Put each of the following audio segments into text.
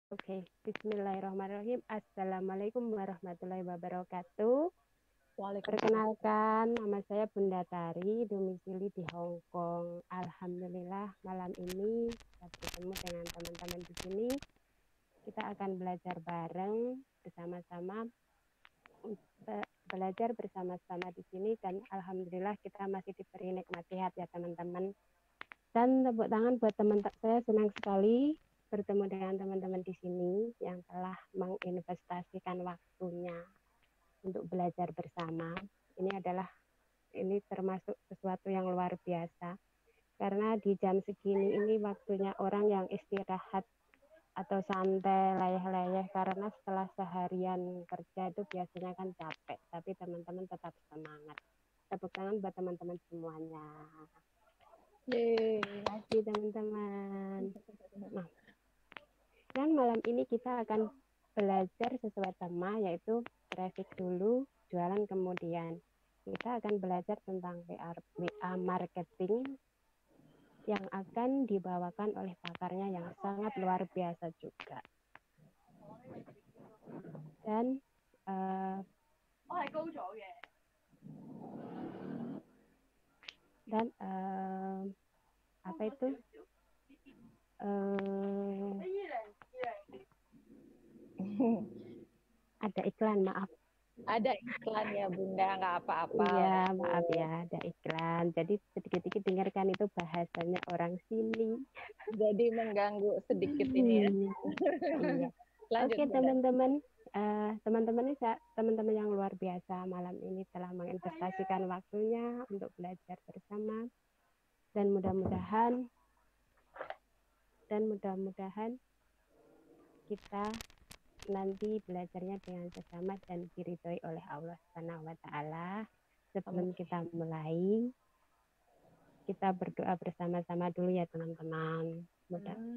Oke, Bismillahirrahmanirrahim. Assalamualaikum warahmatullahi wabarakatuh. Waalaikumsalam. Perkenalkan, nama saya Bunda Tari, domisili di Hong Kong. Alhamdulillah, malam ini saya bertemu dengan teman-teman di sini. Kita akan belajar bareng bersama-sama, belajar bersama-sama di sini, dan alhamdulillah kita masih diberi nikmat sehat ya teman-teman. Dan tepuk tangan buat teman saya, senang sekali bertemu dengan teman-teman di sini yang telah menginvestasikan waktunya untuk belajar bersama. Ini termasuk sesuatu yang luar biasa karena di jam segini ini waktunya orang yang istirahat atau santai, layeh-layeh, karena setelah seharian kerja itu biasanya kan capek, tapi teman-teman tetap semangat. Tepuk tangan buat teman-teman semuanya. Yeay. Terima kasih teman-teman. Nah, dan malam ini kita akan belajar sesuai tema, yaitu traffic dulu, jualan kemudian. Kita akan belajar tentang WA marketing yang akan dibawakan oleh pakarnya yang sangat luar biasa juga. Dan apa itu? Ada iklan, maaf. Ada iklan ya Bunda, nggak apa-apa lah Iya, itu. maaf ya, ada iklan. Jadi sedikit-sedikit dengarkan, itu bahasanya orang sini. Jadi mengganggu sedikit ini ya. Iya. Lanjut Oke, Bunda. teman-teman. Teman-teman yang luar biasa malam ini telah menginvestasikan waktunya untuk belajar bersama, dan mudah-mudahan kita nanti belajarnya dengan sesama dan diridhoi oleh Allah Subhanahu wa taala. Sebelum Amin. kita mulai, kita berdoa bersama-sama dulu ya teman-teman.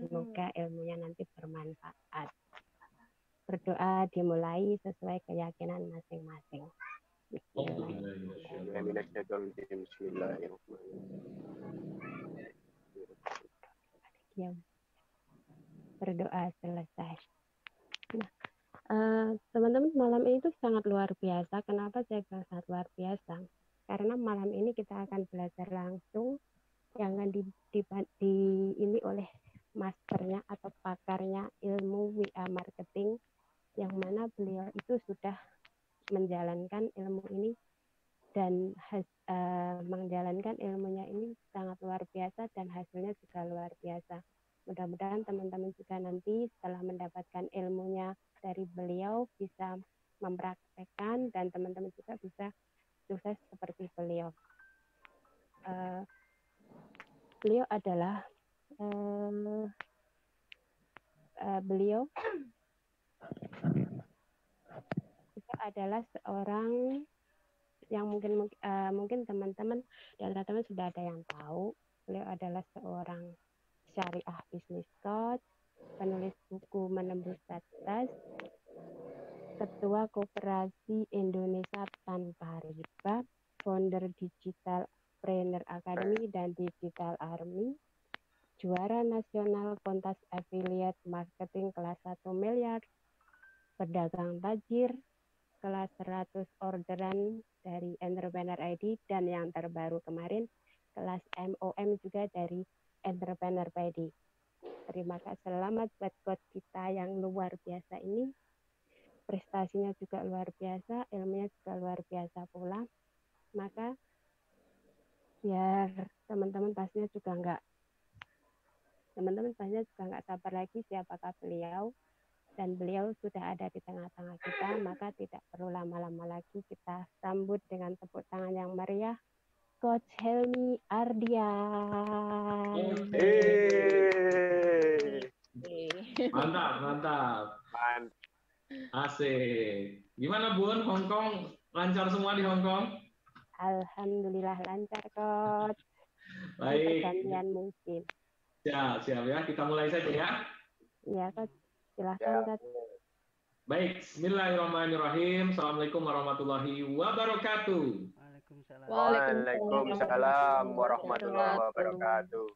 Semoga ilmunya nanti bermanfaat. Berdoa dimulai sesuai keyakinan masing-masing. Bismillahirrahmanirrahim. Berdoa selesai. Nah, teman-teman, malam ini tuh sangat luar biasa. Kenapa saya bilang sangat luar biasa? Karena malam ini kita akan belajar langsung yang akan ini oleh masternya atau pakarnya ilmu WA marketing, yang mana beliau itu sudah menjalankan ilmu ini dan menjalankan ilmunya ini sangat luar biasa dan hasilnya juga luar biasa. Mudah-mudahan teman-teman juga nanti setelah mendapatkan ilmunya dari beliau bisa mempraktekkan, dan teman-teman juga bisa sukses seperti beliau. Beliau adalah seorang yang mungkin teman-teman di antara teman sudah ada yang tahu. Beliau adalah seorang syariah business coach, penulis buku Menembus Batas, Ketua Koperasi Indonesia Tanpa Riba, founder Digital Trainer Academy dan Digital Army, juara nasional kontes affiliate marketing kelas 1 miliar, pedagang tajir, kelas 100 orderan dari Entrepreneur ID, dan yang terbaru kemarin kelas MOM juga dari Entrepreneur ID. Terima kasih, selamat buat coach kita yang luar biasa ini. Prestasinya juga luar biasa, ilmunya juga luar biasa pula. Maka biar teman-teman pastinya juga nggak sabar lagi siapakah beliau, dan beliau sudah ada di tengah-tengah kita, maka tidak perlu lama-lama lagi, kita sambut dengan tepuk tangan yang meriah Coach Helmi Ardian. Mantap, mantap. Asik. Gimana Bun, Hong Kong? Lancar semua di Hong Kong? Alhamdulillah lancar, Coach. Baik. Pergantian mungkin. Siap, siap ya. Kita mulai saja ya. Iya, Coach. Silahkan, Coach. Baik, Bismillahirrahmanirrahim. Assalamualaikum warahmatullahi wabarakatuh. Waalaikumsalam Waalaikumsalam warahmatullahi wabarakatuh.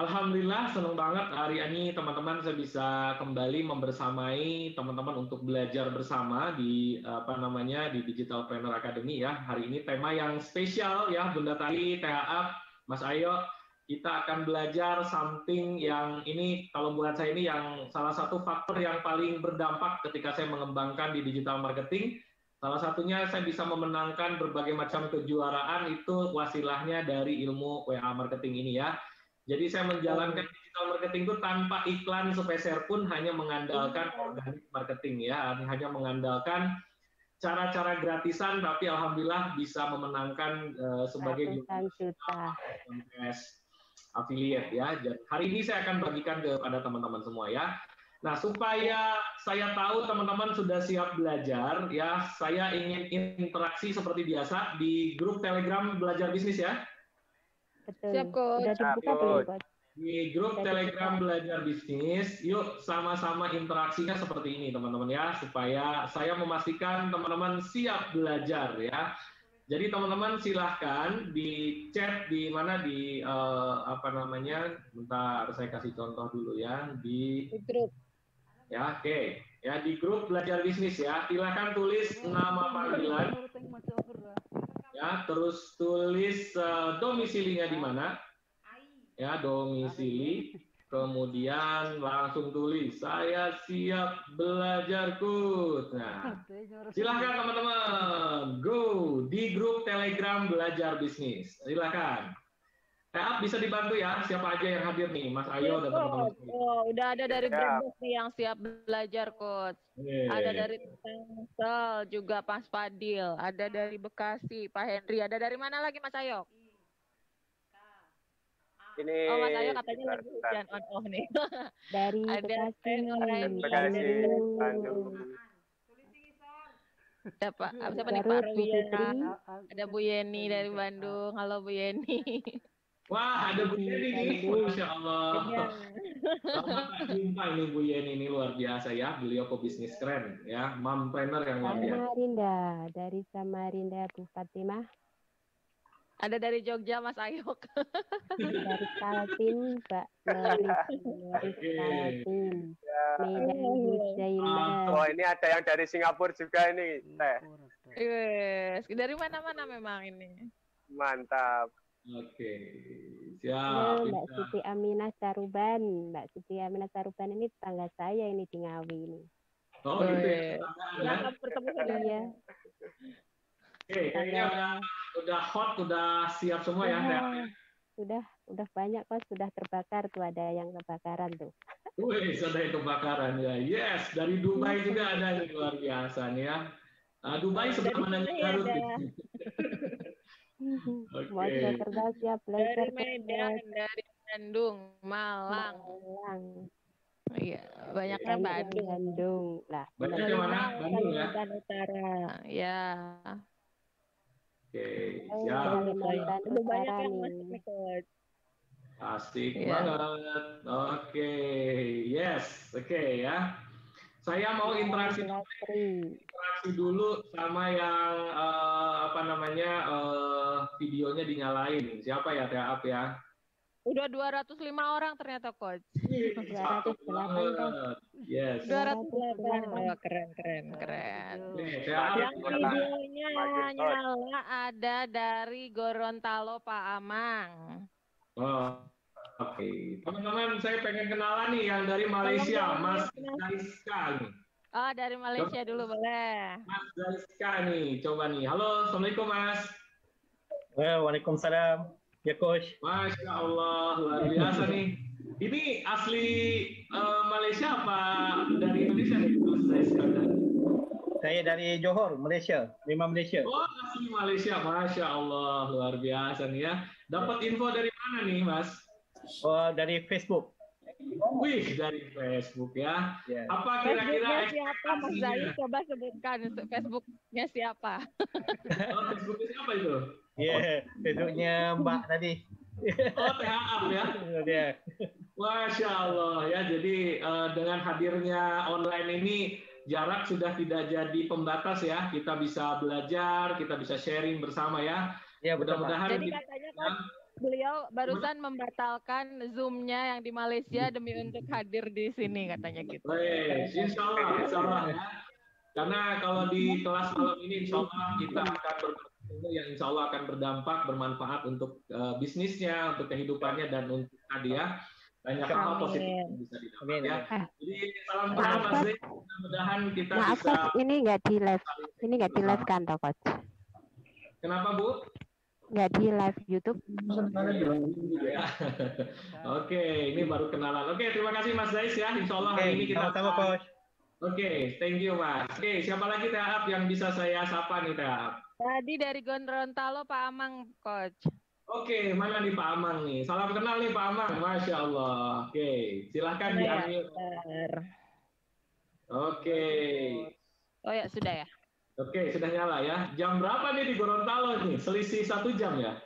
Alhamdulillah senang banget hari ini teman-teman saya bisa kembali membersamai teman-teman untuk belajar bersama di apa namanya di Digital Planner Academy ya. Hari ini tema yang spesial ya Bunda Tali, THA, Mas Ayo. Kita akan belajar something yang ini kalau buat saya ini yang salah satu faktor yang paling berdampak ketika saya mengembangkan di digital marketing. Salah satunya saya bisa memenangkan berbagai macam kejuaraan itu wasilahnya dari ilmu WA marketing ini ya. Jadi saya menjalankan digital marketing itu tanpa iklan sepeser pun, hanya mengandalkan organic marketing ya, hanya mengandalkan cara-cara gratisan, tapi alhamdulillah bisa memenangkan sebagai juta affiliate ya. Dan hari ini saya akan bagikan kepada teman-teman semua ya. Nah, supaya saya tahu teman-teman sudah siap belajar ya, saya ingin interaksi seperti biasa di grup Telegram Belajar Bisnis ya. Betul. Siap, Coach. Udah dibuka belum, Coach? Di grup Telegram Belajar Bisnis, yuk sama-sama interaksinya seperti ini teman-teman ya, supaya saya memastikan teman-teman siap belajar ya. Jadi teman-teman silahkan di chat di mana di apa namanya, bentar saya kasih contoh dulu ya di grup. Ya, oke. Ya di grup Belajar Bisnis ya, silahkan tulis nama panggilan. Ya, terus tulis domisilinya di mana? Ya, domisili. Kemudian langsung tulis saya siap belajar Coach. Nah, silahkan teman-teman go di grup Telegram Belajar Bisnis. Silahkan. Bisa dibantu ya, siapa aja yang hadir nih, Mas Ayo dan teman-teman. Oh, udah ada dari Brebes nih yang siap belajar, Coach. Ada dari Tangsel juga Mas Fadil, ada dari Bekasi Pak Henry, ada dari mana lagi Mas Ayo? Ini Mas Ayo katanya lagi hujan on off nih. Dari Bekasi, Bandung. Siapa nih Pak Ruya? Ada Bu Yeni dari Bandung. Halo Bu Yeni. Wah, ada Bu Yeni nih, Masya Allah. Selamat jumpa ini Bu Yeni, ini luar biasa ya. Beliau pebisnis keren ya, mompreneur yang luar biasa. Samarinda, dari Samarinda Bu Fatimah. Ada dari Jogja Mas Ayok. Dari Kaltim Mbak Noris Kaltim. Medan Huzaima. Oh, ini ada yang dari Singapura juga ini, Teh. Yes. Dari mana-mana memang ini. Mantap. Oke, Halo, siap. Mbak Siti Aminah Saruban. Mbak Siti Aminah Saruban ini tetangga saya ini di Ngawi ini. Oh, gitu ya. Selamat bertemu Iya. Oke, kayaknya udah hot, udah siap semua ya. Udah banyak kok, sudah terbakar tuh, ada yang kebakaran tuh. Wih, sudah yang kebakaran ya. Yes, dari Dubai juga ada nih, luar biasa nih ya. Dubai sebelah mananya Garut? Mau cerdas ya, belajar. Dari Medan, dari Bandung, Malang. Iya, banyaknya Bandung. Lah, banyaknya mana? Bandung ya. Kalimantan Utara, ya. Oke, siap. Kalimantan Utara yang nih. masuk nih, Coach. Asik banget. Oke, yes, oke ya. Saya mau interaksi dulu sama yang apa namanya videonya dinyalain. Siapa ya, TAP ya? Udah 205 orang ternyata, Coach. 208. Yes. 208. Oh, keren. Yang videonya nyala ada dari Gorontalo Pak Amang. Oh, oke. Teman-teman, saya pengen kenalan nih yang dari Malaysia, Mas Zaiska nih. Oh, dari Malaysia dulu boleh. Mas Zaiska nih, coba nih. Halo, Assalamualaikum Mas. Waalaikumsalam. Ya, Coach. Masya Allah, luar biasa nih. Ini asli Malaysia apa dari Indonesia nih, Mas Zaiska? Saya dari Johor, Malaysia. Memang Malaysia. Oh, asli Malaysia. Masya Allah, luar biasa nih ya. Dapat info dari mana nih, Mas? Oh, dari Facebook. Wih, dari Facebook ya. Yeah. Apa kira-kira siapa, Mas Zai? Coba sebutkan Facebooknya siapa? Oh, Facebooknya siapa itu? Iya, Facebooknya Mbak tadi. Oh, THA ya? Dia. Masya Allah ya. Jadi dengan hadirnya online ini jarak sudah tidak jadi pembatas ya. Kita bisa belajar, kita bisa sharing bersama ya. Ya, Mudah-mudahan jadi katanya kan beliau barusan membatalkan Zoom-nya yang di Malaysia demi untuk hadir di sini katanya gitu. Insya Allah ya. Karena kalau di kelas malam ini insya Allah kita akan bertemu yang insya Allah akan berdampak, bermanfaat untuk bisnisnya, untuk kehidupannya, dan untuk hadiah. Banyak hal positif yang bisa didapat ya. Jadi salam kenal Mas Zek. Mudah-mudahan kita bisa. Coach, ini nggak di live kan toh Coach? Kenapa Bu? Nggak di live YouTube. Oke, ini baru kenalan. Oke, terima kasih Mas Zais ya. Insya Allah hari ini kita. Sama-sama Coach. Oke, thank you Mas. Oke, siapa lagi Teh yang bisa saya sapa nih Teh? Tadi dari Gorontalo Pak Amang, Coach. Oke, mana nih Pak Amang nih? Salam kenal nih Pak Amang, Masya Allah. Oke, silahkan di-unmute. Oke. Oh ya, sudah ya. Oke, sudah nyala ya. Jam berapa nih di Gorontalo nih? Selisih 1 jam ya?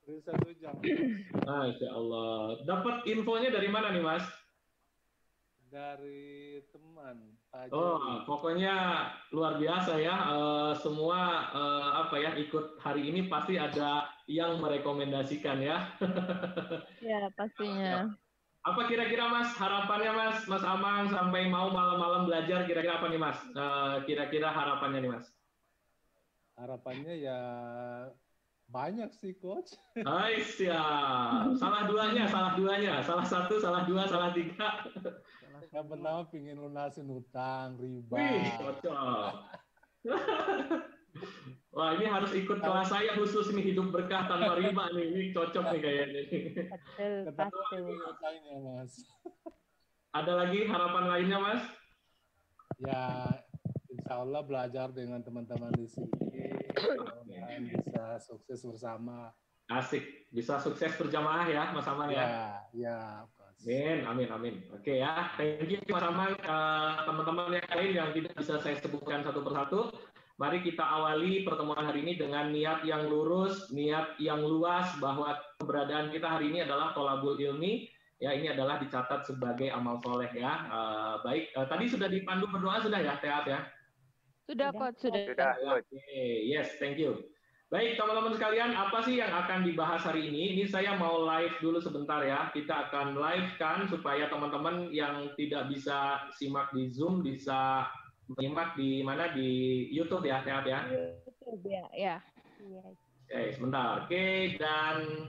Selisih 1 jam. Masya Allah. Dapat infonya dari mana nih Mas? Dari teman. Oh, pokoknya luar biasa ya. Semua ikut hari ini pasti ada yang merekomendasikan ya. Ya, pastinya. Apa kira-kira Mas harapannya Mas Amang sampai mau malam-malam belajar kira-kira apa nih Mas? Kira-kira harapannya nih Mas? Harapannya ya banyak sih Coach. Ya. Salah duanya. Salah 1, salah 2, salah 3. Yang pertama pingin lunasin hutang, riba. Wih, cocok. Wah, ini harus ikut kelas saya khusus nih, hidup berkah tanpa riba nih. Ini cocok nih kayaknya. Betul. Ya, Mas. Ada lagi harapan lainnya, Mas? Ya, insya Allah belajar dengan teman-teman di sini. Dan bisa sukses bersama. Asik. Bisa sukses berjamaah ya, Mas Amang ya? Ya. Amin. Oke ya. Thank you, Mas Amang. Teman-teman yang lain yang tidak bisa saya sebutkan satu persatu. Mari kita awali pertemuan hari ini dengan niat yang lurus, niat yang luas, bahwa keberadaan kita hari ini adalah tholabul ilmi. Ya, ini adalah dicatat sebagai amal soleh ya. Baik, tadi sudah dipandu berdoa sudah ya, Teat ya? Sudah, Coach. Sudah. Oke, yes, thank you. Baik, teman-teman sekalian, apa sih yang akan dibahas hari ini? Ini saya mau live dulu sebentar ya. Kita akan live-kan supaya teman-teman yang tidak bisa simak di Zoom bisa menyimak di mana, di YouTube ya, Teat ya? YouTube ya. Oke, sebentar. Oke, dan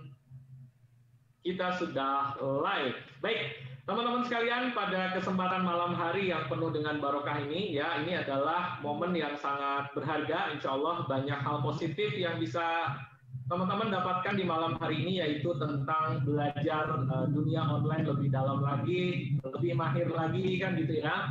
kita sudah live. Baik, teman-teman sekalian, pada kesempatan malam hari yang penuh dengan barokah ini, ya, ini adalah momen yang sangat berharga. Insya Allah banyak hal positif yang bisa teman-teman dapatkan di malam hari ini, yaitu tentang belajar dunia online lebih dalam lagi, lebih mahir lagi, kan gitu ya.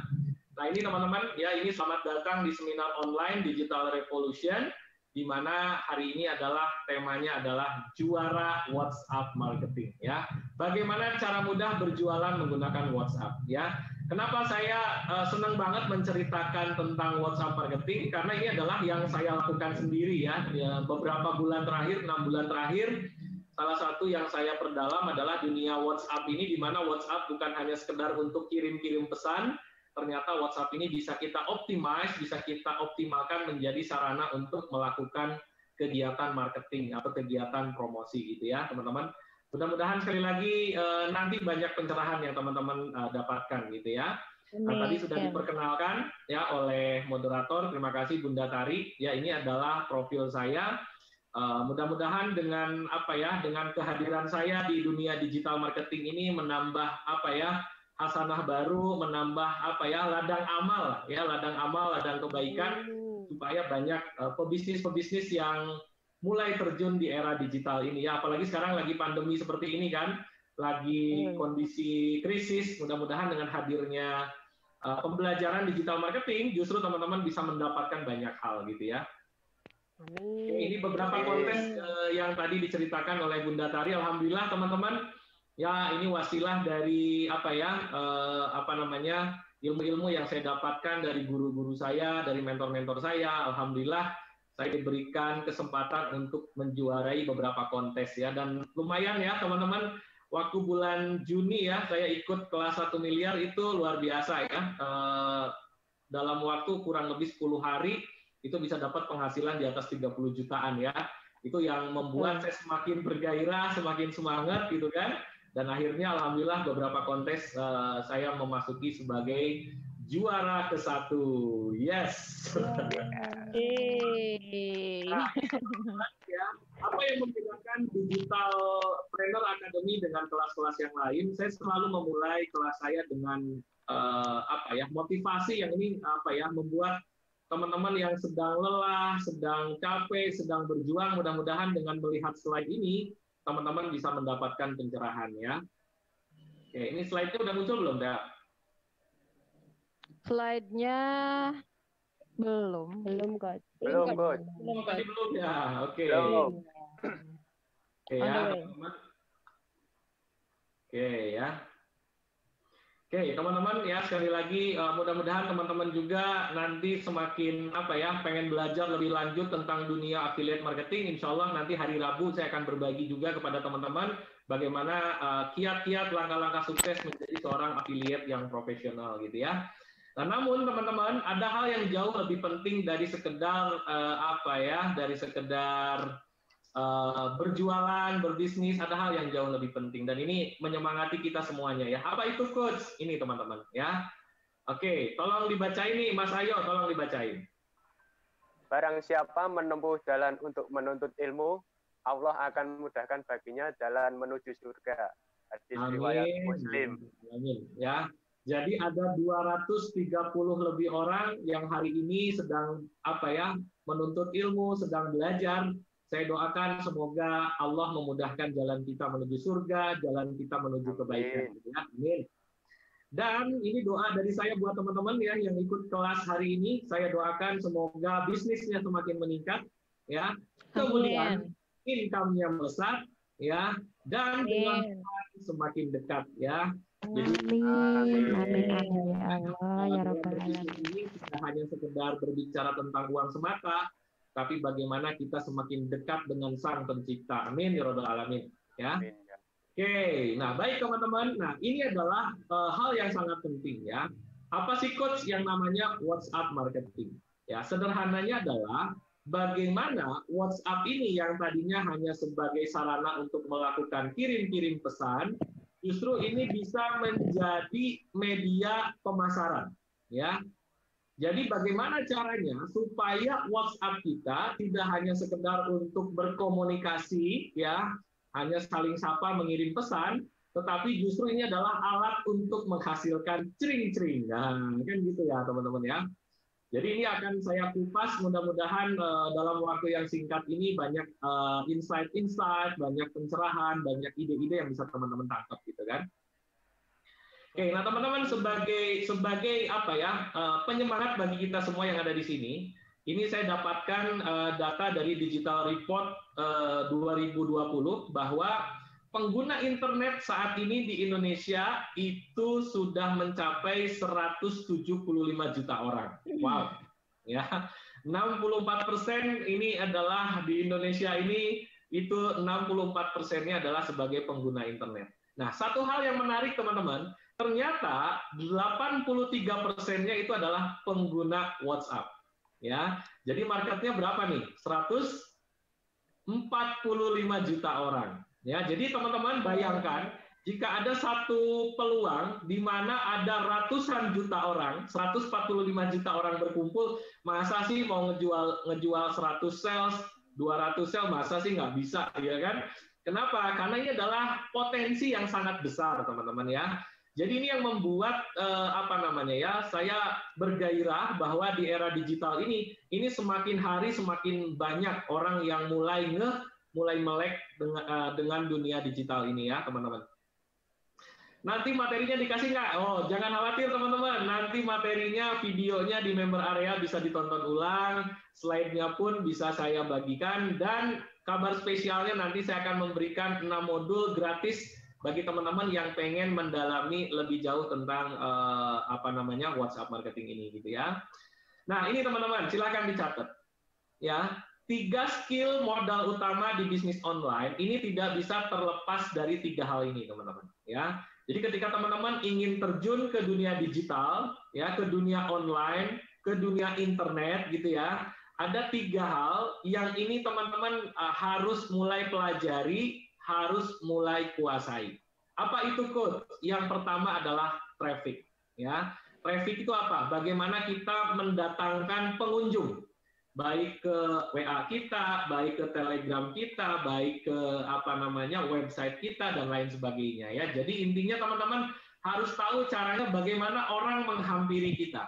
Nah ini teman-teman, ya ini selamat datang di seminar online Digital Revolution, di mana hari ini adalah temanya adalah juara WhatsApp marketing ya. Bagaimana cara mudah berjualan menggunakan WhatsApp ya. Kenapa saya senang banget menceritakan tentang WhatsApp marketing? Karena ini adalah yang saya lakukan sendiri ya. Beberapa bulan terakhir, 6 bulan terakhir, salah satu yang saya perdalam adalah dunia WhatsApp ini, di mana WhatsApp bukan hanya sekedar untuk kirim-kirim pesan. Ternyata WhatsApp ini bisa kita optimize, bisa kita optimalkan menjadi sarana untuk melakukan kegiatan marketing atau kegiatan promosi gitu ya teman-teman. Mudah-mudahan sekali lagi nanti banyak pencerahan yang teman-teman dapatkan gitu ya. Nah, tadi sudah diperkenalkan ya oleh moderator. Terima kasih Bunda Tari. Ya, ini adalah profil saya. Mudah-mudahan dengan dengan kehadiran saya di dunia digital marketing ini menambah hasanah baru, menambah ladang amal, ladang kebaikan, supaya banyak pebisnis yang mulai terjun di era digital ini ya. Apalagi sekarang lagi pandemi seperti ini kan, lagi kondisi krisis. Mudah-mudahan dengan hadirnya pembelajaran digital marketing, justru teman-teman bisa mendapatkan banyak hal gitu ya. Ini beberapa kontes yang tadi diceritakan oleh Bunda Tari. Alhamdulillah teman-teman. Ya, ini wasilah dari ilmu-ilmu yang saya dapatkan dari guru-guru saya, dari mentor-mentor saya. Alhamdulillah, saya diberikan kesempatan untuk menjuarai beberapa kontes ya. Dan lumayan ya, teman-teman. Waktu bulan Juni ya, saya ikut kelas 1 miliar itu luar biasa ya. Dalam waktu kurang lebih 10 hari, itu bisa dapat penghasilan di atas 30 jutaan ya. Itu yang membuat saya semakin bergairah, semakin semangat gitu kan. Dan akhirnya alhamdulillah beberapa kontes saya memasuki sebagai juara ke-1. Yes. Nah, ya, apa yang membedakan Digital Trainer Academy dengan kelas-kelas yang lain? Saya selalu memulai kelas saya dengan motivasi yang ini membuat teman-teman yang sedang lelah, sedang capek, sedang berjuang, mudah-mudahan dengan melihat slide ini teman-teman bisa mendapatkan pencerahan ya. Oke, ini slide-nya udah muncul belum, Dak? Slide-nya belum. Belum, Coach. Belum, Coach. Tadi belum ya. Oke. Belum. Oke ya, teman-teman. Oke ya. Oke, teman-teman ya, sekali lagi mudah-mudahan teman-teman juga nanti semakin pengen belajar lebih lanjut tentang dunia affiliate marketing. Insya Allah nanti hari Rabu saya akan berbagi juga kepada teman-teman bagaimana kiat-kiat langkah-langkah sukses menjadi seorang affiliate yang profesional gitu ya. Nah, namun teman-teman ada hal yang jauh lebih penting dari sekedar berjualan, berbisnis, ada hal yang jauh lebih penting dan ini menyemangati kita semuanya ya. Apa itu coach? Ini teman-teman ya. Oke, tolong dibacain nih Mas Ayo, tolong dibacain. Barang siapa menempuh jalan untuk menuntut ilmu, Allah akan memudahkan baginya jalan menuju surga. Hadis riwayat Muslim. Amin. Ya. Jadi ada 230 lebih orang yang hari ini sedang menuntut ilmu, sedang belajar. Saya doakan semoga Allah memudahkan jalan kita menuju surga, jalan kita menuju kebaikan. Ya, amin. Dan ini doa dari saya buat teman-teman ya yang ikut kelas hari ini. Saya doakan semoga bisnisnya semakin meningkat, ya. Kemudian income-nya melesat, ya. Dan dengan semakin dekat, ya. Jadi, amin ya Allah ya Rabbal Alamin. Ini tidak hanya sekedar berbicara tentang uang semata, tapi bagaimana kita semakin dekat dengan Sang Pencipta. Amin ya Rabbal Alamin. Ya. Oke, nah baik teman-teman. Nah ini adalah hal yang sangat penting ya. Apa sih coach yang namanya WhatsApp marketing? Ya sederhananya adalah bagaimana WhatsApp ini yang tadinya hanya sebagai sarana untuk melakukan kirim-kirim pesan, justru ini bisa menjadi media pemasaran. Ya. Jadi bagaimana caranya supaya WhatsApp kita tidak hanya sekedar untuk berkomunikasi, ya, hanya saling sapa mengirim pesan, tetapi justru ini adalah alat untuk menghasilkan cring-cring. Nah, kan gitu ya teman-teman ya. Jadi ini akan saya kupas, mudah-mudahan dalam waktu yang singkat ini banyak insight-insight, banyak pencerahan, banyak ide-ide yang bisa teman-teman tangkap gitu kan. Oke, nah teman-teman sebagai penyemangat bagi kita semua yang ada di sini, ini saya dapatkan data dari Digital Report 2020 bahwa pengguna internet saat ini di Indonesia itu sudah mencapai 175 juta orang. Wow, ya 64% ini adalah di Indonesia ini itu 64%-nya adalah sebagai pengguna internet. Nah, satu hal yang menarik teman-teman. Ternyata 83%-nya itu adalah pengguna WhatsApp. Ya, jadi marketnya berapa nih? 145 juta orang. Ya, jadi teman-teman bayangkan jika ada satu peluang di mana ada ratusan juta orang, 145 juta orang berkumpul, masa sih mau ngejual 100 sales, 200 sales, masa sih nggak bisa, ya kan? Kenapa? Karena ini adalah potensi yang sangat besar, teman-teman ya. Jadi ini yang membuat saya bergairah bahwa di era digital ini semakin hari semakin banyak orang yang mulai melek dengan dunia digital ini ya teman-teman. Nanti materinya dikasih nggak? Oh jangan khawatir teman-teman. Nanti materinya, videonya di member area bisa ditonton ulang, slide-nya pun bisa saya bagikan dan kabar spesialnya nanti saya akan memberikan 6 modul gratis bagi teman-teman yang pengen mendalami lebih jauh tentang WhatsApp marketing ini gitu ya. Nah, ini teman-teman, silakan dicatat. Ya, 3 skill modal utama di bisnis online ini tidak bisa terlepas dari 3 hal ini, teman-teman, ya. Jadi ketika teman-teman ingin terjun ke dunia digital, ya, ke dunia online, ke dunia internet gitu ya, ada 3 hal yang ini teman-teman harus mulai pelajari, harus mulai kuasai. Apa itu Coach? Yang pertama adalah traffic. Ya, traffic itu apa? Bagaimana kita mendatangkan pengunjung, baik ke WA kita, baik ke Telegram kita, baik ke website kita dan lain sebagainya. Ya, jadi intinya teman-teman harus tahu caranya bagaimana orang menghampiri kita.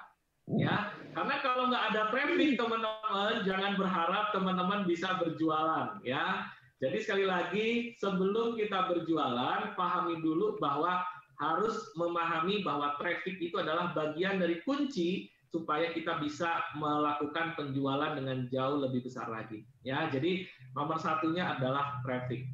Ya, karena kalau nggak ada traffic teman-teman, jangan berharap teman-teman bisa berjualan. Ya. Jadi sekali lagi, sebelum kita berjualan, pahami dulu bahwa harus memahami bahwa traffic itu adalah bagian dari kunci supaya kita bisa melakukan penjualan dengan jauh lebih besar lagi. Ya, jadi nomor satunya adalah traffic.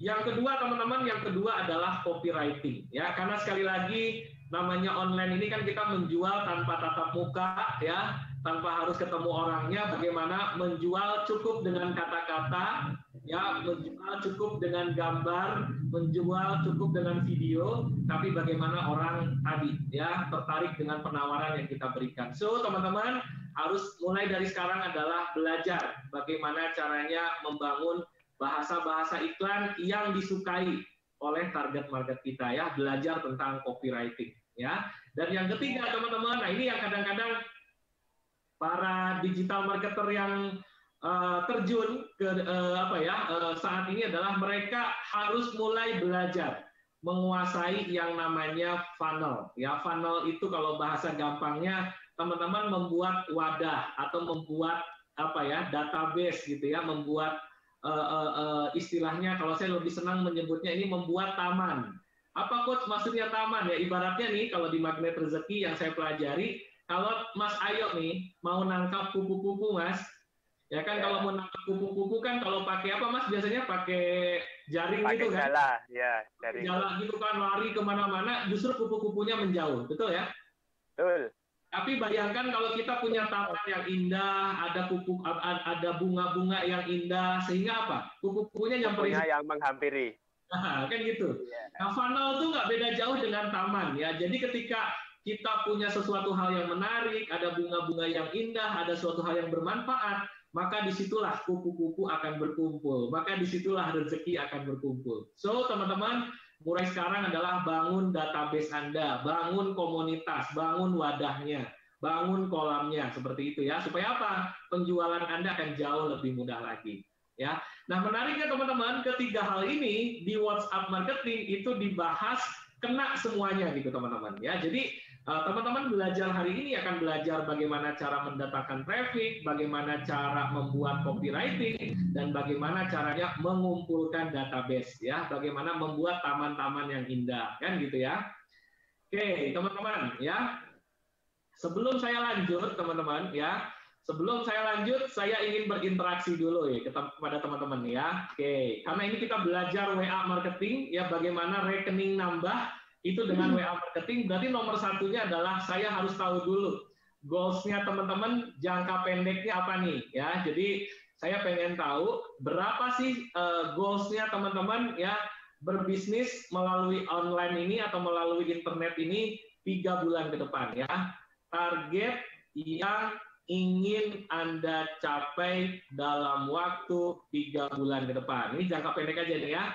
Yang kedua, teman-teman, yang kedua adalah copywriting. Ya, karena sekali lagi namanya online ini kan kita menjual tanpa tatap muka, ya, tanpa harus ketemu orangnya. Bagaimana menjual cukup dengan kata-kata, ya, menjual cukup dengan gambar, menjual cukup dengan video, tapi bagaimana orang tadi ya tertarik dengan penawaran yang kita berikan. So teman-teman harus mulai dari sekarang adalah belajar bagaimana caranya membangun bahasa-bahasa iklan yang disukai oleh target market kita, ya, belajar tentang copywriting, ya. Dan yang ketiga teman-teman, nah ini yang kadang-kadang para digital marketer yang terjun ke saat ini adalah mereka harus mulai belajar menguasai yang namanya funnel. Ya, funnel itu kalau bahasa gampangnya teman-teman membuat wadah atau membuat database gitu ya, membuat istilahnya kalau saya lebih senang menyebutnya ini membuat taman. Apa Coach maksudnya taman? Ya ibaratnya nih kalau di Magnet Rezeki yang saya pelajari, kalau Mas Ayo nih mau nangkap kupu-kupu Mas, ya kan kalau mau nangkap kupu-kupu kan kalau pakai apa Mas biasanya pakai jaring pakai gitu kan? Jala, ya jaring. Jala gitu kan, lari kemana-mana, justru kupu-kupunya menjauh, betul ya? Betul. Tapi bayangkan kalau kita punya taman yang indah, ada bunga-bunga yang indah, sehingga apa? Kupu-kupunya nyamperin. Kupunya yang menghampiri. Nah, kan gitu. Nah, funnel itu nggak beda jauh dengan taman ya. Jadi ketika kita punya sesuatu hal yang menarik, ada bunga-bunga yang indah, ada suatu hal yang bermanfaat, maka disitulah kupu-kupu akan berkumpul. Maka disitulah rezeki akan berkumpul. So, teman-teman, mulai sekarang adalah bangun database Anda, bangun komunitas, bangun wadahnya, bangun kolamnya, seperti itu ya. Supaya apa? Penjualan Anda akan jauh lebih mudah lagi. Ya, nah menariknya teman-teman, ketiga hal ini di WhatsApp marketing itu dibahas kena semuanya gitu teman-teman. Ya, jadi teman-teman belajar hari ini akan belajar bagaimana cara mendatangkan traffic, bagaimana cara membuat copywriting, dan bagaimana caranya mengumpulkan database. Ya, bagaimana membuat taman-taman yang indah, kan gitu ya. Oke, teman-teman, ya. Sebelum saya lanjut, teman-teman, ya. Sebelum saya lanjut, saya ingin berinteraksi dulu ya kepada teman-teman ya. Oke, karena ini kita belajar WA marketing ya, bagaimana rekening nambah itu dengan WA marketing. Berarti nomor satunya adalah saya harus tahu dulu goals-nya teman-teman, jangka pendeknya apa nih ya. Jadi saya pengen tahu berapa sih goals-nya teman-teman ya berbisnis melalui online ini atau melalui internet ini 3 bulan ke depan ya. Target yang ingin Anda capai dalam waktu 3 bulan ke depan. Ini jangka pendek aja nih ya.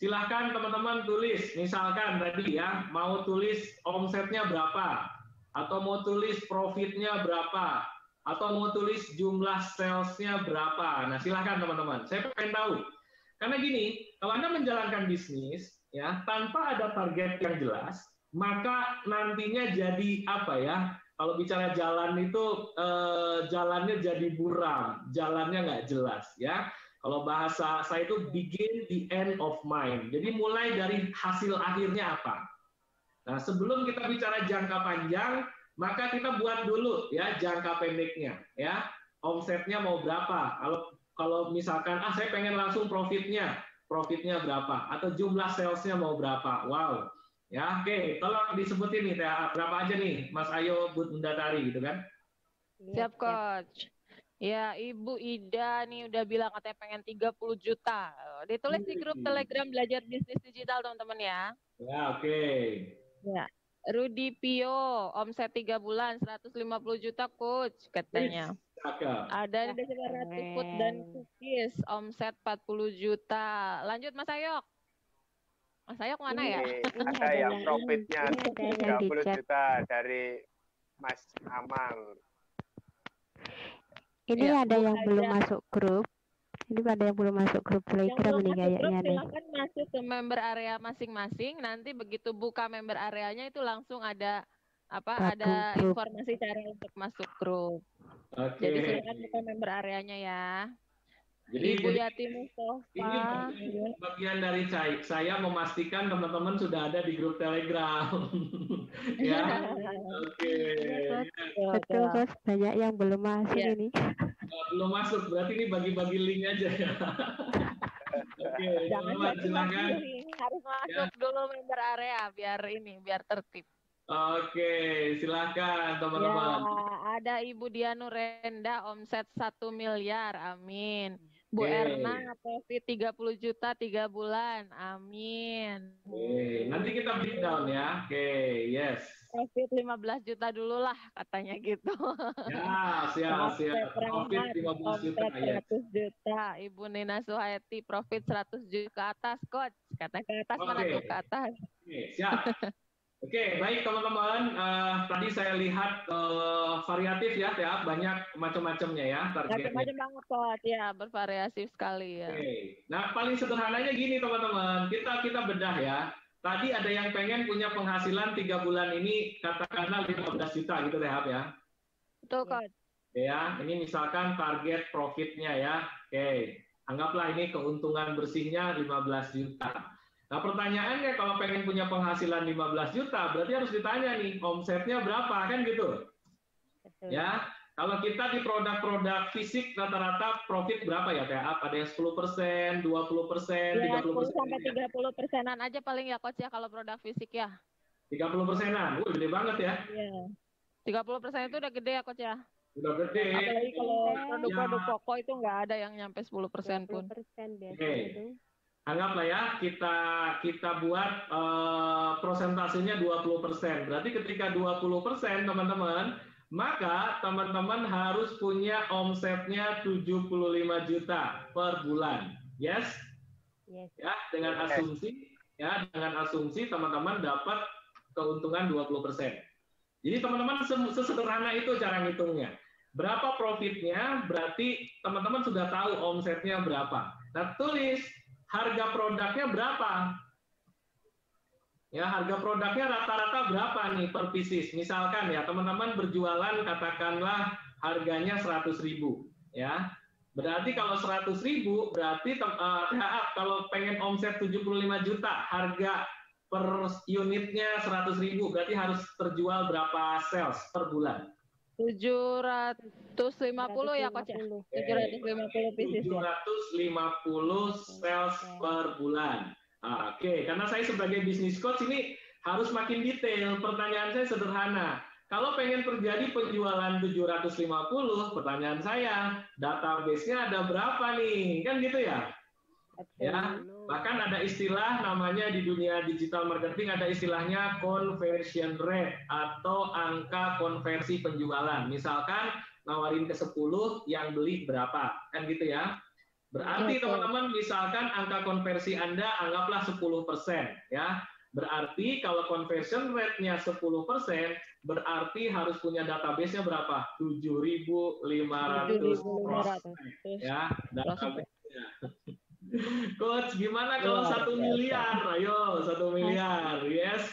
Silahkan teman-teman tulis, misalkan tadi ya, mau tulis omsetnya berapa, atau mau tulis profitnya berapa, atau mau tulis jumlah salesnya berapa. Nah silahkan teman-teman, saya pengen tahu. Karena gini, kalau Anda menjalankan bisnis, ya tanpa ada target yang jelas, maka nantinya jadi apa ya, kalau bicara jalan itu jalannya jadi buram, jalannya nggak jelas ya. Kalau bahasa saya itu begin the end of mind. Jadi mulai dari hasil akhirnya apa. Nah sebelum kita bicara jangka panjang, maka kita buat dulu ya jangka pendeknya ya. Omsetnya mau berapa? Kalau misalkan saya pengen langsung profitnya berapa? Atau jumlah salesnya mau berapa? Wow. Ya, oke. Tolong disebutin nih, berapa aja nih, Mas Ayo, Bunda Tari, gitu kan? Siap, Coach. Ya, Ibu Ida nih udah bilang katanya pengen 30 juta. Ditulis di grup Telegram Belajar Bisnis Digital, teman-teman ya. Ya, oke. Ya. Rudi Pio, omset 3 bulan 150 juta, Coach, katanya. Cakep. Ada di Rati Food dan Cookies, omset 40 juta. Lanjut Mas Ayok. Mas Ayok mana ya? Ini ada yang profitnya ini ada yang di 30 chat. juta dari Mas Amang. Ini Ya, ada Bu yang belum Haja. masuk grup. Ini ada yang belum masuk grup Yang Telegram belum nih masuk grup kayaknya nih. silahkan masuk ke member area masing-masing. Nanti begitu buka member areanya itu langsung ada Gabung ada grup. informasi cara untuk masuk grup. Oke. Jadi silakan buka member areanya ya. Jadi Ibu Yati Mustafa. ini bagian dari saya memastikan teman-teman sudah ada di grup Telegram. Ya. Oke. Betul Coach, banyak yang belum masuk Iya. ini. Belum masuk, berarti ini bagi-bagi link aja ya. Oke, Jangan teman-teman silakan. bagi-bagi, harus masuk dulu member area biar tertib. Oke, silakan Ya, teman-teman. ada Ibu Dianu Renda omset 1 miliar, amin. Bu Oke. Erna profit 30 juta 3 bulan, amin. Oke, nanti kita breakdown ya. Oke, yes. Profit 15 juta dulu lah katanya gitu. Ya, siap. Omset Profit Rahmat, 15 juta omset ya. 100 juta. Ibu Nina Suhaiti profit 100 juta ke atas, Coach. Katanya ke atas, mana Oke. tuh ke atas. Oke, siap. Oke, baik teman-teman. Tadi saya lihat variatif ya, banyak macam-macamnya ya targetnya. Macam-macam banget, Coach. Ya, bervariasi sekali ya. Oke. Nah, paling sederhananya gini teman-teman, kita bedah ya. Tadi ada yang pengen punya penghasilan 3 bulan ini katakanlah 15 juta gitu deh ya. Betul, Coach. Ya, ini misalkan target profitnya ya. Oke, anggaplah ini keuntungan bersihnya 15 juta. Nah, pertanyaannya kalau pengen punya penghasilan 15 juta, berarti harus ditanya nih, omsetnya berapa, kan gitu? Betul. Ya, kalau kita di produk-produk fisik rata-rata profit berapa ya, Teh? Ada yang 10%, 20%, Ya, 30%. 10 sampai 30%-an aja paling ya, Coach ya, kalau produk fisik ya. 30%-an, gede banget ya. Iya. 30% itu udah gede ya, Coach ya. Udah gede. Apalagi kalau produk-produk Ya. pokok itu nggak ada yang nyampe 10% pun. 20% biasanya Oke. itu. Anggaplah ya kita buat prosentasenya 20%. Berarti ketika 20% teman-teman, maka teman-teman harus punya omsetnya 75 juta per bulan. Yes? Yes. Ya, dengan asumsi teman-teman dapat keuntungan 20%. Jadi teman-teman sesederhana itu cara ngitungnya. Berapa profitnya, berarti teman-teman sudah tahu omsetnya berapa. Nah, tulis harga produknya berapa? Ya, harga produknya rata-rata berapa nih per pieces? Misalkan ya, teman-teman berjualan katakanlah harganya 100.000, ya. Berarti kalau 100.000 berarti kalau pengen omset 75 juta, harga per unitnya 100.000, berarti harus terjual berapa sales per bulan? 750 ya, Coach ya? 750 pieces ya? 750 sales per bulan. Oke, karena saya sebagai bisnis coach ini harus makin detail. Pertanyaan saya sederhana. Kalau pengen terjadi penjualan 750, pertanyaan saya, database-nya ada berapa nih? Kan gitu ya? Ya, bahkan ada istilah namanya di dunia digital marketing, ada istilahnya conversion rate atau angka konversi penjualan. Misalkan nawarin ke 10, yang beli berapa, kan gitu ya. Berarti teman-teman misalkan angka konversi Anda anggaplah 10%, ya. Berarti kalau conversion rate-nya 10%, berarti harus punya database-nya berapa? 7.500 ya, database-nya. Coach, gimana kalau 1 miliar? Ayo, 1 miliar, yes.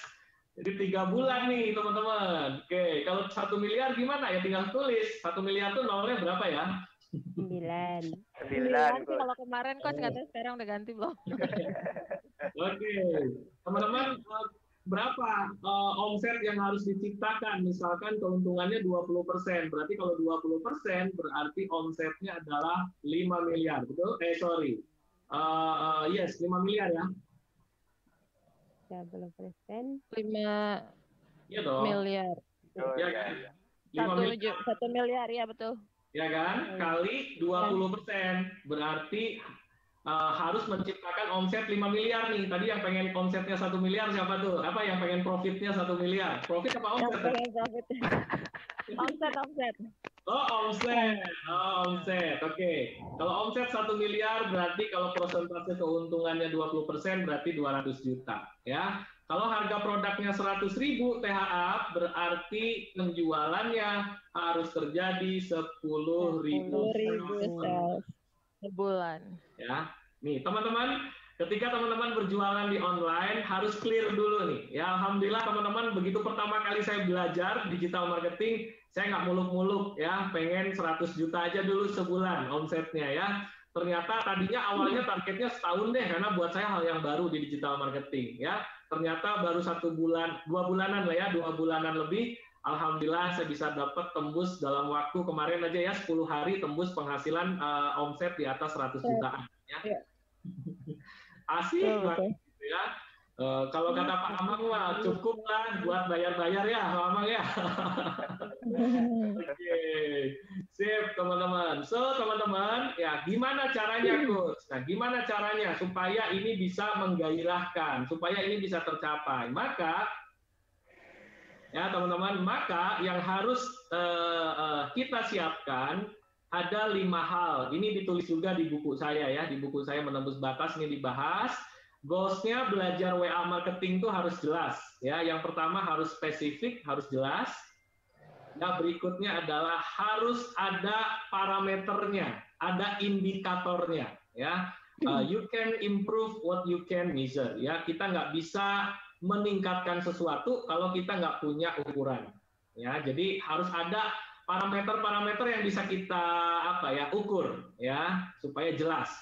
Jadi 3 bulan nih, teman-teman. Oke, kalau 1 miliar gimana ya? Tinggal tulis. 1 miliar tuh nolnya berapa ya? 9. 9. Kalau kemarin, Coach, katanya sekarang udah ganti belum? Oke, teman-teman, berapa omset yang harus diciptakan? Misalkan keuntungannya 20%. Berarti kalau 20% berarti omsetnya adalah 5 miliar. Betul? Yes, 5 miliar ya. 30%. 5 Iya dong. miliar. Ya kan? 1 miliar, ya betul. Ya kan? Kali 20%. Berarti harus menciptakan omset 5 miliar nih. Tadi yang pengen omsetnya 1 miliar siapa tuh? Apa yang pengen profitnya 1 miliar? Profit apa omset? Yang pengen profit. Omset. Oh, omset. Oke. Kalau omset 1 miliar berarti kalau persentase keuntungannya 20% berarti 200 juta, ya. Kalau harga produknya 100.000 THA berarti penjualannya harus terjadi 10.000 sales sebulan. Ya. Nih, teman-teman, ketika teman-teman berjualan di online harus clear dulu nih. Ya, alhamdulillah teman-teman begitu pertama kali saya belajar digital marketing, saya nggak muluk-muluk ya, pengen 100 juta aja dulu sebulan omsetnya ya. Ternyata tadinya awalnya targetnya setahun deh, karena buat saya hal yang baru di digital marketing ya. Ternyata baru 1 bulan, 2 bulanan lah ya, 2 bulanan lebih. Alhamdulillah saya bisa dapat tembus dalam waktu kemarin aja ya 10 hari tembus penghasilan omset di atas 100 jutaan ya. Asik banget gitu ya. Kalau kata Pak Amang mah cukup lah buat bayar-bayar ya Pak Amang ya. Oke, sip teman-teman. So teman-teman ya gimana caranya Coach? Nah gimana caranya supaya ini bisa menggairahkan, supaya ini bisa tercapai? Maka ya teman-teman, maka yang harus kita siapkan ada 5 hal. Ini ditulis juga di buku saya ya, di buku saya Menembus Batas ini dibahas. Goals-nya belajar WA marketing itu harus jelas ya. Yang pertama harus spesifik, harus jelas. Nah, berikutnya adalah harus ada parameternya, ada indikatornya ya. You can improve what you can measure ya. Kita nggak bisa meningkatkan sesuatu kalau kita nggak punya ukuran ya. Jadi harus ada parameter-parameter yang bisa kita ukur ya supaya jelas.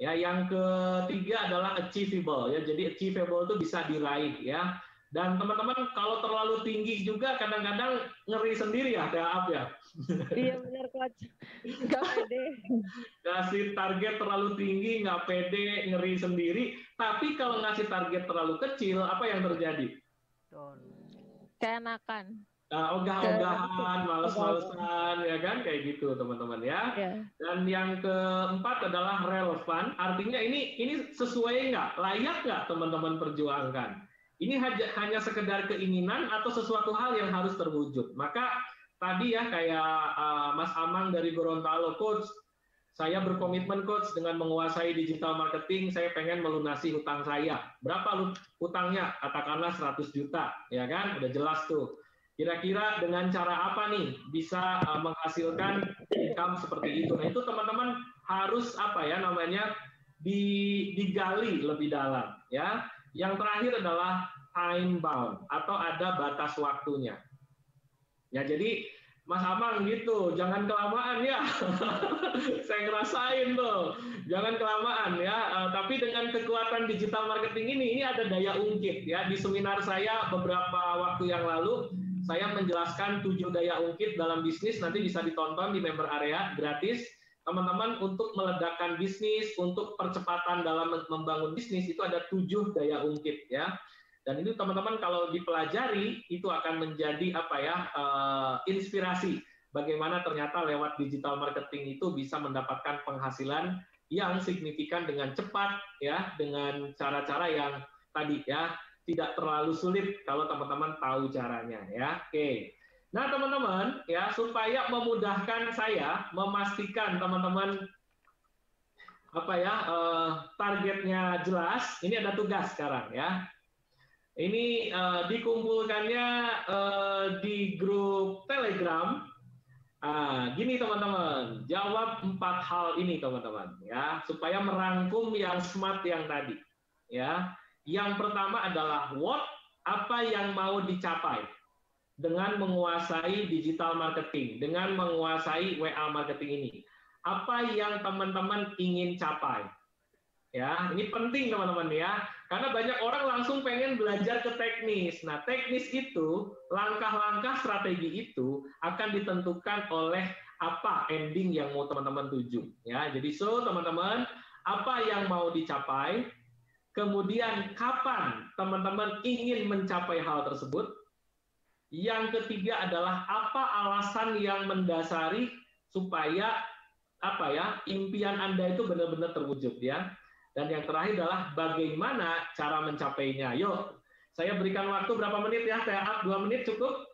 Ya, yang ketiga adalah achievable ya. Jadi achievable itu bisa diraih ya. Dan teman-teman kalau terlalu tinggi juga kadang-kadang ngeri sendiri ya, ya. Iya benar Coach. Nggak pede. Ngasih target terlalu tinggi, nggak pede, ngeri sendiri. Tapi kalau ngasih target terlalu kecil, apa yang terjadi? Keenakan. Ogah-ogahan, males-malesan, ya kan, kayak gitu teman-teman ya. Dan yang keempat adalah relevan, artinya ini sesuai nggak, layak nggak teman-teman perjuangkan. Ini hanya sekedar keinginan atau sesuatu hal yang harus terwujud. Maka tadi ya kayak Mas Amang dari Gorontalo, Coach, saya berkomitmen Coach dengan menguasai digital marketing, saya pengen melunasi hutang saya. Berapa hutangnya? Katakanlah 100 juta, ya kan? Udah jelas tuh. Kira-kira dengan cara apa nih bisa menghasilkan income seperti itu? Nah itu teman-teman harus digali lebih dalam ya. Yang terakhir adalah time bound atau ada batas waktunya. Ya jadi Mas Amang gitu, jangan kelamaan ya. Saya ngerasain tuh, jangan kelamaan ya. Tapi dengan kekuatan digital marketing ini ada daya ungkit ya. Di seminar saya beberapa waktu yang lalu saya menjelaskan 7 daya ungkit dalam bisnis, nanti bisa ditonton di member area gratis. Teman-teman untuk meledakkan bisnis, untuk percepatan dalam membangun bisnis itu ada 7 daya ungkit ya. Dan ini teman-teman kalau dipelajari itu akan menjadi inspirasi bagaimana ternyata lewat digital marketing itu bisa mendapatkan penghasilan yang signifikan dengan cepat ya, dengan cara-cara yang tadi ya tidak terlalu sulit kalau teman-teman tahu caranya ya. Oke. Nah, teman-teman ya supaya memudahkan saya memastikan teman-teman targetnya jelas, ini ada tugas sekarang ya. Ini dikumpulkannya di grup Telegram. Gini teman-teman, jawab 4 hal ini teman-teman ya, supaya merangkum yang smart yang tadi ya. Yang pertama adalah what, apa yang mau dicapai dengan menguasai digital marketing, dengan menguasai WA marketing ini. Apa yang teman-teman ingin capai? Ya, ini penting teman-teman ya. Karena banyak orang langsung pengen belajar ke teknis. Nah, teknis itu, langkah-langkah strategi itu akan ditentukan oleh apa ending yang mau teman-teman tuju. Ya, jadi teman-teman, apa yang mau dicapai? Kemudian kapan teman-teman ingin mencapai hal tersebut? Yang ketiga adalah apa alasan yang mendasari supaya impian Anda itu benar-benar terwujud ya. Dan yang terakhir adalah bagaimana cara mencapainya. Yuk, saya berikan waktu berapa menit ya? Saya up 2 menit cukup?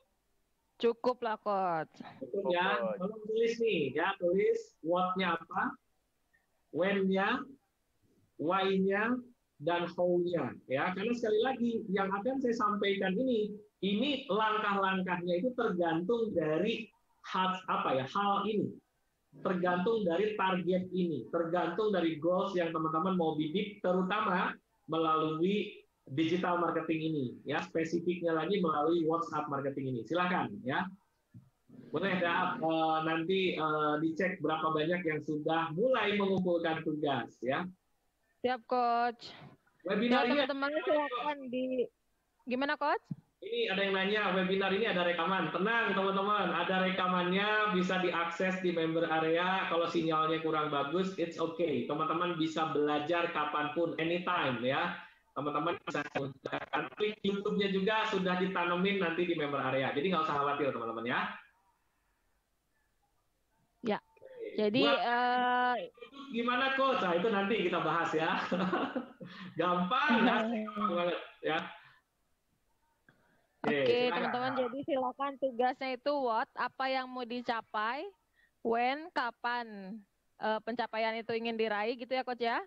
Cukup lah, Coach. Cukup ya. Tolong tulis nih, ya, tulis what-nya apa, when-nya, why-nya, dan how-nya. Ya, karena sekali lagi yang akan saya sampaikan ini langkah-langkahnya itu tergantung dari hal ini. Tergantung dari target ini, tergantung dari goals yang teman-teman mau bidik, terutama melalui digital marketing ini, ya, spesifiknya lagi melalui WhatsApp marketing ini. Silakan, ya. Boleh nanti dicek berapa banyak yang sudah mulai mengumpulkan tugas, ya. Siap, Coach. Webinar ini teman-teman silakan gimana, Coach? Ini ada yang nanya, webinar ini ada rekaman. Tenang, teman-teman, ada rekamannya, bisa diakses di member area. Kalau sinyalnya kurang bagus, it's okay. Teman-teman bisa belajar kapanpun, anytime, ya. Teman-teman bisa menggunakan klik YouTube-nya juga sudah ditanemin nanti di member area. Jadi nggak usah khawatir, teman-teman, ya. Ya. Jadi gimana, Coach? Nah, itu nanti kita bahas, ya. Gampang banget, ya. Oke, teman-teman, jadi silakan tugasnya itu what, apa yang mau dicapai, when, kapan pencapaian itu ingin diraih, gitu ya, Coach, ya.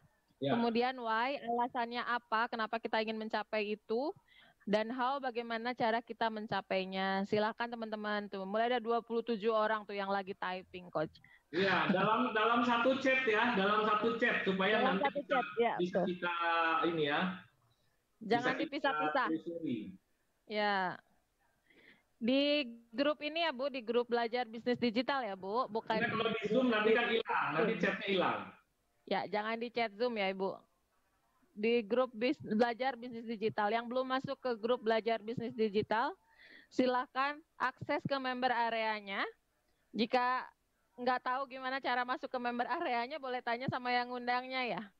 Kemudian why, alasannya apa, kenapa kita ingin mencapai itu, dan how, bagaimana cara kita mencapainya. Silakan teman-teman tuh. Mulai ada 27 orang tuh yang lagi typing, Coach. Iya, dalam satu chat ya, dalam satu chat supaya dalam nanti bisa kita ini ya. Jangan dipisah-pisah. Ya. Di grup ini ya, Bu, di grup belajar bisnis digital ya, Bu, bukan kalau di Zoom nanti kan hilang, nanti chatnya hilang. Ya, jangan di chat Zoom ya, Ibu. Di grup belajar bisnis digital. Yang belum masuk ke grup belajar bisnis digital, silakan akses ke member areanya. Jika nggak tahu gimana cara masuk ke member areanya, boleh tanya sama yang ngundangnya ya.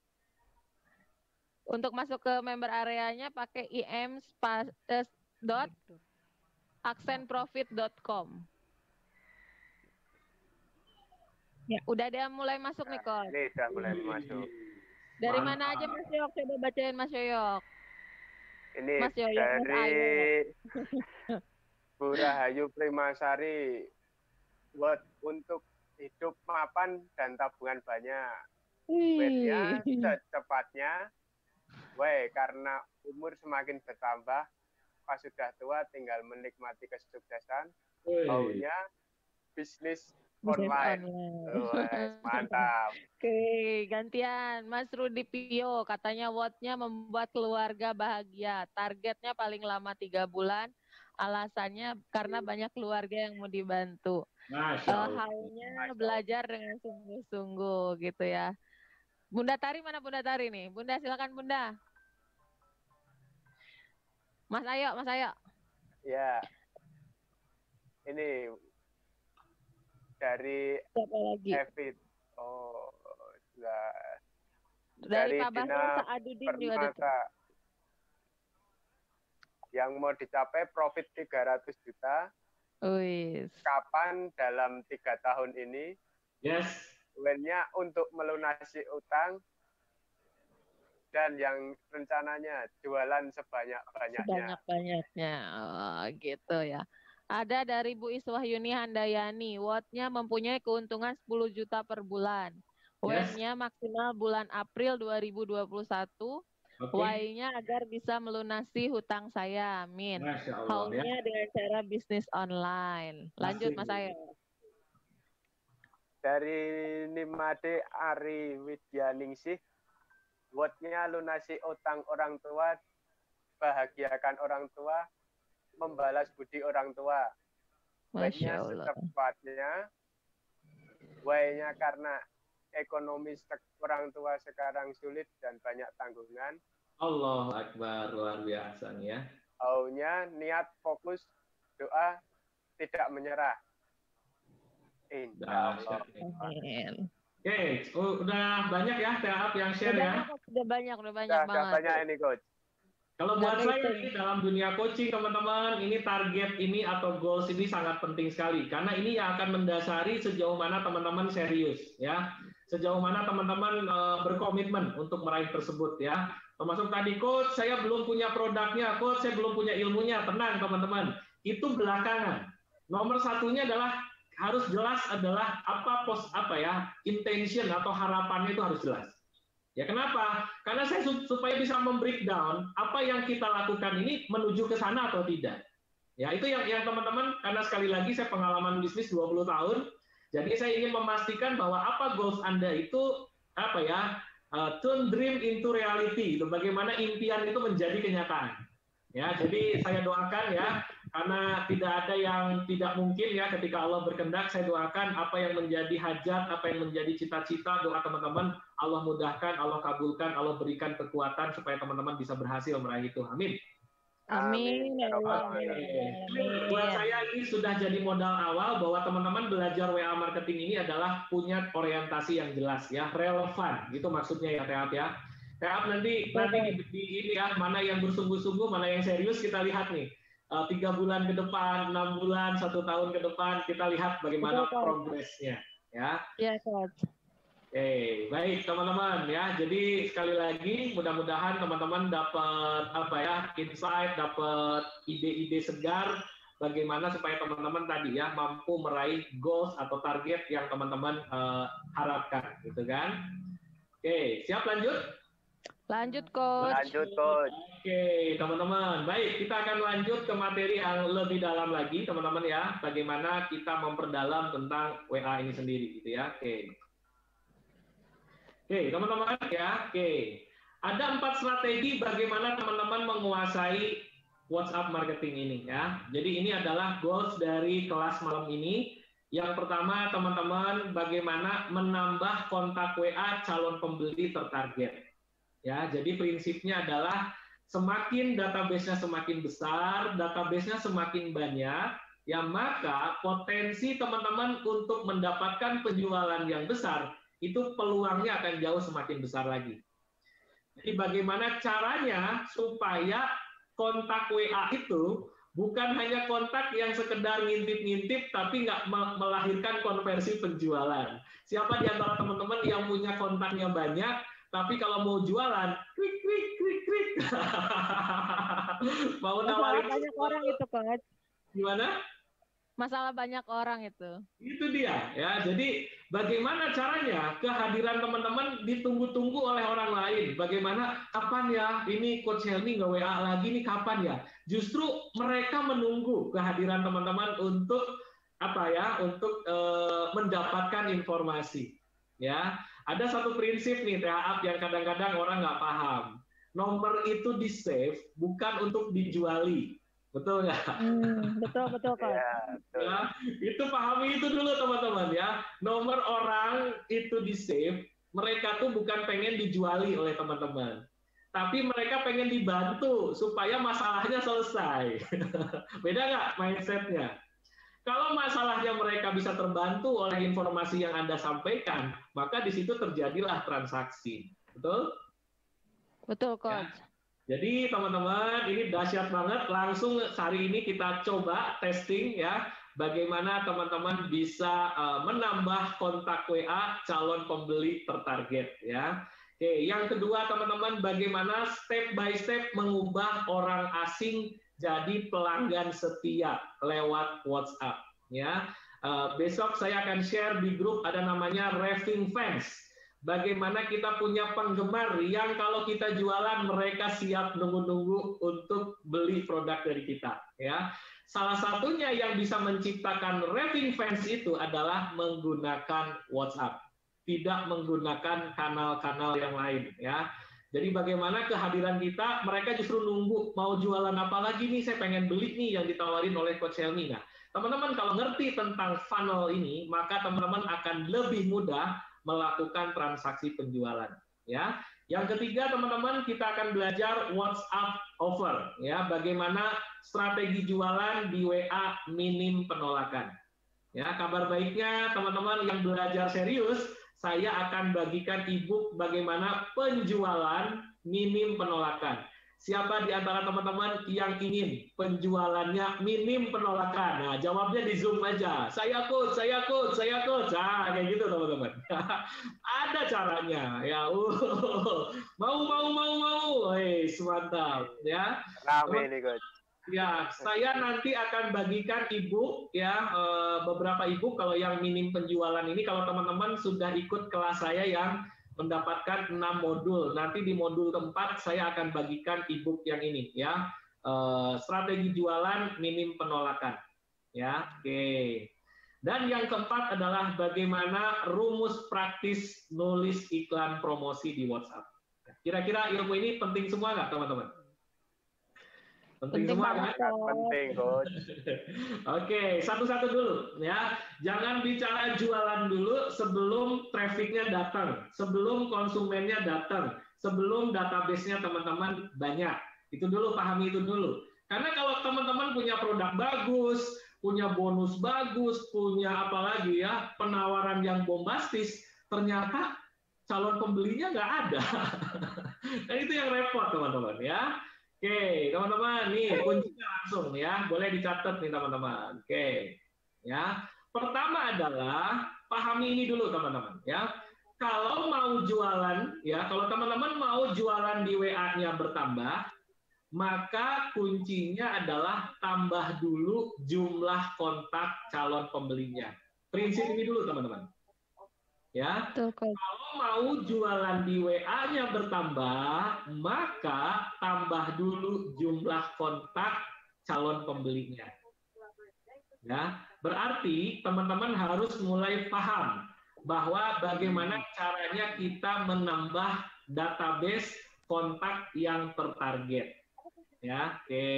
Untuk masuk ke member areanya pakai im.accentprofit.com. Ya, udah ada mulai masuk nih, Coach. Ini udah mulai masuk. Dari mana aja, Mas Yoyok? Coba bacain, Mas Yoyok. Ini Mas Yoyok, dari Bu Rahayu Primasari. Buat untuk hidup mapan dan tabungan banyak. Webnya secepatnya. Karena umur semakin bertambah, pas sudah tua tinggal menikmati kesuksesan. Maunya bisnis online. Mantap. Oke, gantian. Mas Rudi Pio, katanya what-nya membuat keluarga bahagia. Targetnya paling lama 3 bulan. Alasannya karena banyak keluarga yang mau dibantu. How-nya belajar dengan sungguh-sungguh gitu ya. Bunda Tari, mana Bunda Tari nih? Bunda, silakan Bunda. Mas Ayo, Mas Ayo. Ya. Ini dari Evit. Oh, dari Pak Basar Saadudin juga ada. Yang mau dicapai profit 300 juta. Kapan dalam 3 tahun ini? Yes. When-nya untuk melunasi utang. Dan yang rencananya jualan sebanyak-banyaknya. Sebanyak-banyaknya. Oh, gitu ya. Ada dari Bu Iswahyuni Handayani, what-nya mempunyai keuntungan 10 juta per bulan. When-nya maksimal bulan April 2021. Why-nya agar bisa melunasi hutang saya, amin. How-nya dengan cara bisnis online. Lanjut, Mas Ayo. Dari Nimade Ari Widyaningsih, what-nya lunasi utang orang tua, bahagiakan orang tua, membalas budi orang tua. Why-nya secepatnya. Why-nya karena ekonomi orang tua sekarang sulit dan banyak tanggungan. Allahu Akbar, luar biasa nih ya. How-nya niat, fokus, doa, tidak menyerah. Insya Allah. Oke, udah banyak ya TAP yang share ya? Udah banyak banget. Udah banyak ini, Coach. Kalau buat saya ini dalam dunia coaching, teman-teman, ini target ini atau goals ini sangat penting sekali. Karena ini yang akan mendasari sejauh mana teman-teman serius, ya. Sejauh mana teman-teman berkomitmen untuk meraih tersebut, ya. Termasuk tadi, Coach, saya belum punya produknya, Coach, saya belum punya ilmunya. Tenang, teman-teman. Itu belakangan. Nomor satunya adalah harus jelas adalah intention atau harapannya itu harus jelas. Ya kenapa? Karena saya supaya bisa membreakdown apa yang kita lakukan ini menuju ke sana atau tidak. Ya itu yang teman-teman, karena sekali lagi saya pengalaman bisnis 20 tahun, jadi saya ingin memastikan bahwa apa goals Anda itu turn dream into reality. Itu bagaimana impian itu menjadi kenyataan. Ya, jadi saya doakan ya, karena tidak ada yang tidak mungkin ya ketika Allah berkehendak. Saya doakan apa yang menjadi hajat, apa yang menjadi cita-cita, doa teman-teman Allah mudahkan, Allah kabulkan, Allah berikan kekuatan supaya teman-teman bisa berhasil meraih itu. Amin. Amin. Ya Allah. Buat saya ini sudah jadi modal awal bahwa teman-teman belajar WA marketing ini adalah punya orientasi yang jelas ya, relevan. Gitu maksudnya ya, Teap ya. Teap nanti di ini ya, mana yang bersungguh-sungguh, mana yang serius kita lihat nih. 3 bulan ke depan, 6 bulan, 1 tahun ke depan, kita lihat bagaimana progresnya ya. Iya, Coach. Oke, baik teman-teman ya. Jadi sekali lagi mudah-mudahan teman-teman dapat insight, dapat ide-ide segar bagaimana supaya teman-teman tadi ya mampu meraih goals atau target yang teman-teman harapkan, gitu kan? Oke, siap lanjut? Lanjut, Coach. Lanjut, Coach. Oke, teman-teman. Baik, kita akan lanjut ke materi yang lebih dalam lagi, teman-teman ya. Bagaimana kita memperdalam tentang WA ini sendiri, gitu ya. Oke, teman-teman ya. Oke, ada 4 strategi bagaimana teman-teman menguasai WhatsApp marketing ini ya. Jadi ini adalah goals dari kelas malam ini. Yang pertama, teman-teman, bagaimana menambah kontak WA calon pembeli tertarget. Ya, jadi prinsipnya adalah semakin database-nya semakin besar, database-nya semakin banyak, ya maka potensi teman-teman untuk mendapatkan penjualan yang besar itu peluangnya akan jauh semakin besar lagi. Jadi bagaimana caranya supaya kontak WA itu bukan hanya kontak yang sekedar ngintip-ngintip tapi nggak melahirkan konversi penjualan. Siapa di antara teman-teman yang punya kontaknya banyak tapi kalau mau jualan, klik. Mau nawarin banyak orang itu, Coach. Gimana? Masalah banyak orang itu. Itu dia ya. Jadi bagaimana caranya kehadiran teman-teman ditunggu-tunggu oleh orang lain? Bagaimana kapan ya ini Coach Helmi nggak WA lagi nih kapan ya? Justru mereka menunggu kehadiran teman-teman untuk mendapatkan informasi. Ya, ada satu prinsip nih THA yang kadang-kadang orang nggak paham. Nomor itu di save bukan untuk dijuali. Betul nggak? Betul Coach. Ya, itu pahami itu dulu teman-teman ya. Nomor orang itu di save, mereka tuh bukan pengen dijuali oleh teman-teman, tapi mereka pengen dibantu supaya masalahnya selesai. Beda nggak mindsetnya? Kalau masalahnya mereka bisa terbantu oleh informasi yang Anda sampaikan, maka di situ terjadilah transaksi. Betul? Betul, Coach. Ya. Jadi teman-teman, ini dahsyat banget. Langsung hari ini kita coba testing ya, bagaimana teman-teman bisa menambah kontak WA calon pembeli tertarget ya. Oke, yang kedua teman-teman, bagaimana step by step mengubah orang asing jadi pelanggan setia lewat WhatsApp ya. Besok saya akan share di grup ada namanya raving fans. Bagaimana kita punya penggemar yang kalau kita jualan mereka siap nunggu-nunggu untuk beli produk dari kita ya. Salah satunya yang bisa menciptakan raving fans itu adalah menggunakan WhatsApp, tidak menggunakan kanal-kanal yang lain ya. Jadi bagaimana kehadiran kita, mereka justru nunggu mau jualan apa lagi nih, saya pengen beli nih yang ditawarin oleh Coach Helmi. Nah, teman-teman kalau ngerti tentang funnel ini, maka teman-teman akan lebih mudah melakukan transaksi penjualan. Ya, yang ketiga teman-teman kita akan belajar WhatsApp offer. Ya, bagaimana strategi jualan di WA minim penolakan. Ya, kabar baiknya teman-teman yang belajar serius, saya akan bagikan e-book bagaimana penjualan minim penolakan. Siapa di antara teman-teman yang ingin penjualannya minim penolakan? Nah, jawabnya di Zoom aja. Saya coach. Nah, kayak gitu teman-teman. Ada caranya. Ya, mau. Mantap, ya. Rame nih, Coach. Ya, saya nanti akan bagikan e-book ya, beberapa e-book kalau yang minim penjualan ini, kalau teman-teman sudah ikut kelas saya yang mendapatkan 6 modul. Nanti di modul keempat saya akan bagikan e-book yang ini ya. Strategi jualan minim penolakan. Ya, oke. Dan yang keempat adalah bagaimana rumus praktis nulis iklan promosi di WhatsApp. Kira-kira ilmu ini penting semua nggak, teman-teman? Penting semua kan? Penting, Coach. Oke, satu-satu dulu ya. Jangan bicara jualan dulu sebelum trafficnya datang, sebelum konsumennya datang, sebelum database-nya teman-teman banyak. Itu dulu, pahami itu dulu. Karena kalau teman-teman punya produk bagus, punya bonus bagus, punya apa lagi ya, penawaran yang bombastis, ternyata calon pembelinya nggak ada. Dan itu yang repot, teman-teman ya. Oke, teman-teman, nih kuncinya langsung ya, boleh dicatat nih teman-teman. Oke, ya. Pertama adalah pahami ini dulu teman-teman ya. Kalau mau jualan ya, kalau teman-teman mau jualan di WA-nya bertambah, maka kuncinya adalah tambah dulu jumlah kontak calon pembelinya. Prinsip ini dulu teman-teman. Ya, kalau mau jualan di WA-nya bertambah, maka tambah dulu jumlah kontak calon pembelinya. Ya, berarti teman-teman harus mulai paham bahwa bagaimana caranya kita menambah database kontak yang tertarget. Ya, oke.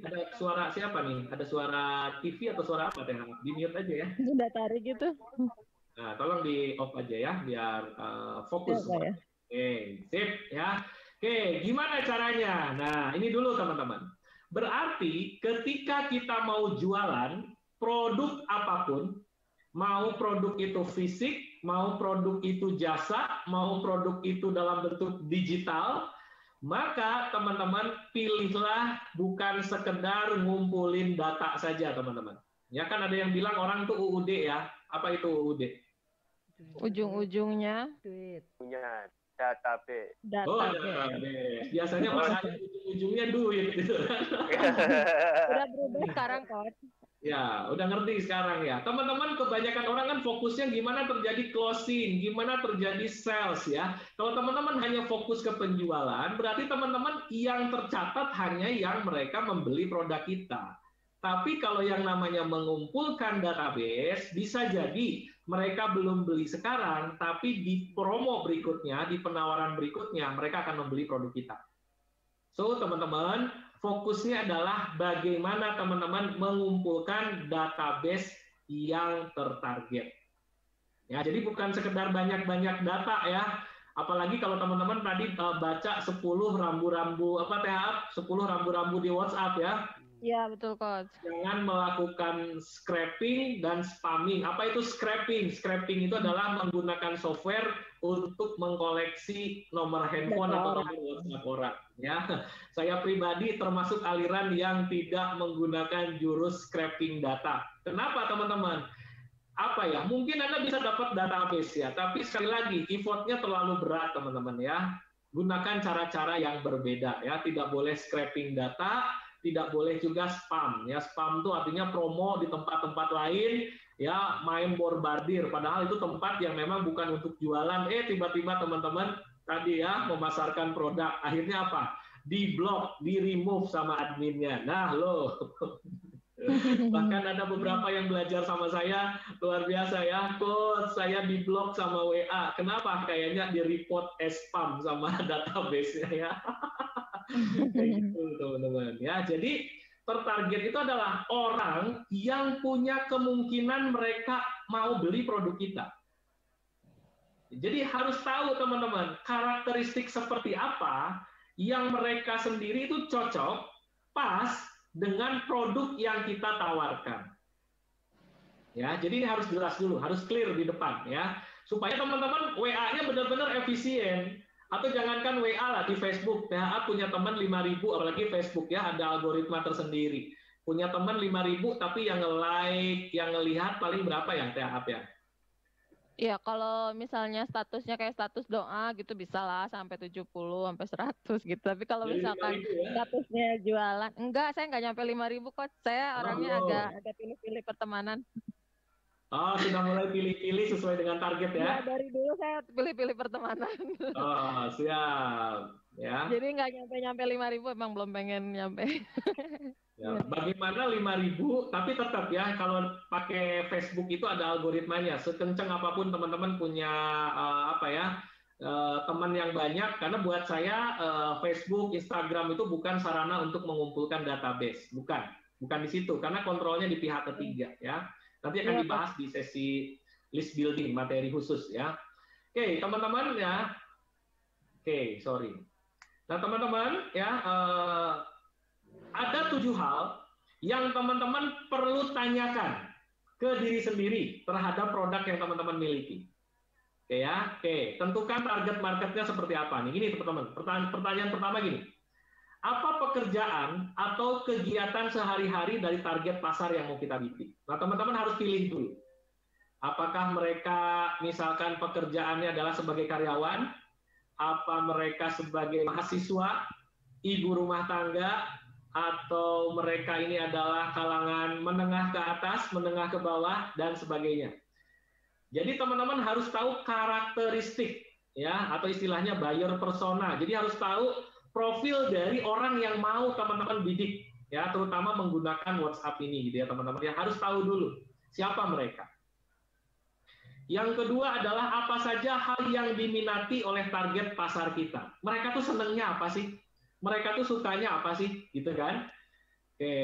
Ada suara siapa nih? Ada suara TV atau suara apa? Di mute aja ya. Sudah tarik gitu. Nah, tolong di off aja ya, biar fokus. Ya. Oke, sip ya. Oke, gimana caranya? Nah, ini dulu teman-teman. Berarti ketika kita mau jualan produk apapun, mau produk itu fisik, mau produk itu jasa, mau produk itu dalam bentuk digital, maka teman-teman pilihlah bukan sekedar ngumpulin data saja, teman-teman. Ya kan ada yang bilang orang tuh UUD ya. Apa itu UUD? Ujung-ujungnya duit. Punya database. Oh, database. Biasanya pas ujung-ujungnya duit gitu. Udah berubah sekarang, Coach. Ya, udah ngerti sekarang ya. Teman-teman, kebanyakan orang kan fokusnya gimana terjadi closing, gimana terjadi sales ya. Kalau teman-teman hanya fokus ke penjualan, berarti teman-teman yang tercatat hanya yang mereka membeli produk kita. Tapi kalau yang namanya mengumpulkan database, bisa jadi mereka belum beli sekarang, tapi di promo berikutnya, di penawaran berikutnya, mereka akan membeli produk kita. So, teman-teman, fokusnya adalah bagaimana teman-teman mengumpulkan database yang tertarget. Ya, jadi bukan sekedar banyak-banyak data ya. Apalagi kalau teman-teman tadi baca 10 rambu-rambu apa 10 rambu-rambu di WhatsApp ya. Iya, betul, Coach. Jangan melakukan scraping dan spamming. Apa itu scraping? Scraping itu adalah menggunakan software untuk mengkoleksi nomor handphone atau nomor WhatsApp orang. Ya, saya pribadi termasuk aliran yang tidak menggunakan jurus scraping data. Kenapa, teman-teman? Apa ya? Mungkin Anda bisa dapat database ya, tapi sekali lagi effortnya terlalu berat, teman-teman ya. Gunakan cara-cara yang berbeda ya. Tidak boleh scraping data. Tidak boleh juga spam ya. Spam itu artinya promo di tempat-tempat lain ya, main borbardir padahal itu tempat yang memang bukan untuk jualan. Tiba-tiba teman-teman tadi ya memasarkan produk, akhirnya apa? Di-block, di-remove sama adminnya. Nah, loh. Bahkan ada beberapa yang belajar sama saya luar biasa ya. Coach, saya di-block sama WA. Kenapa? Kayaknya di-report as spam sama database-nya ya. Kayak gitu teman-teman ya. Jadi tertarget itu adalah orang yang punya kemungkinan mereka mau beli produk kita. Jadi harus tahu teman-teman karakteristik seperti apa yang mereka sendiri itu cocok pas dengan produk yang kita tawarkan. Ya, jadi ini harus jelas dulu, harus clear di depan ya, supaya teman-teman WA-nya benar-benar efisien. Atau jangankan WA lah, di Facebook, THA punya teman 5.000, apalagi Facebook ya, ada algoritma tersendiri. Punya teman 5.000, tapi yang nge-like, yang ngelihat paling berapa yang THA ya? Ya, kalau misalnya statusnya kayak status doa gitu bisa lah sampai 70, sampai 100 gitu. Tapi kalau Jadi misalkan 5.000 ya? statusnya jualan, enggak, saya nggak nyampe 5.000 kok. Saya Oh, orangnya belum. agak pilih-pilih pertemanan. Oh, sudah mulai pilih-pilih sesuai dengan target ya? Ya, dari dulu saya pilih-pilih pertemanan. Oh, siap. Ya. Jadi nggak nyampe-nyampe 5.000, emang belum pengen nyampe. Ya, bagaimana 5.000, tapi tetap ya, kalau pakai Facebook itu ada algoritmanya. Sekencang apapun teman-teman punya apa ya, teman yang banyak, karena buat saya Facebook, Instagram itu bukan sarana untuk mengumpulkan database, bukan di situ, karena kontrolnya di pihak ketiga ya. Nanti akan Iya, dibahas di sesi list building, materi khusus ya. Oke, teman-teman ya. Oke, sorry. Nah, teman-teman ya, ada 7 hal yang teman-teman perlu tanyakan ke diri sendiri terhadap produk yang teman-teman miliki. Oke ya, oke. Tentukan target marketnya seperti apa nih. Gini teman-teman, pertanyaan pertama gini. Apa pekerjaan atau kegiatan sehari-hari dari target pasar yang mau kita bidik? Nah, teman-teman harus pilih dulu. Apakah mereka misalkan pekerjaannya adalah sebagai karyawan, apa mereka sebagai mahasiswa, ibu rumah tangga, atau mereka ini adalah kalangan menengah ke atas, menengah ke bawah, dan sebagainya. Jadi teman-teman harus tahu karakteristik, ya, atau istilahnya buyer persona. Jadi harus tahu profil dari orang yang mau teman-teman bidik, ya, terutama menggunakan WhatsApp ini, gitu ya teman-teman. Ya, harus tahu dulu siapa mereka. Yang kedua adalah apa saja hal yang diminati oleh target pasar kita. Mereka tuh senengnya apa sih? Mereka tuh sukanya apa sih, gitu kan? Oke,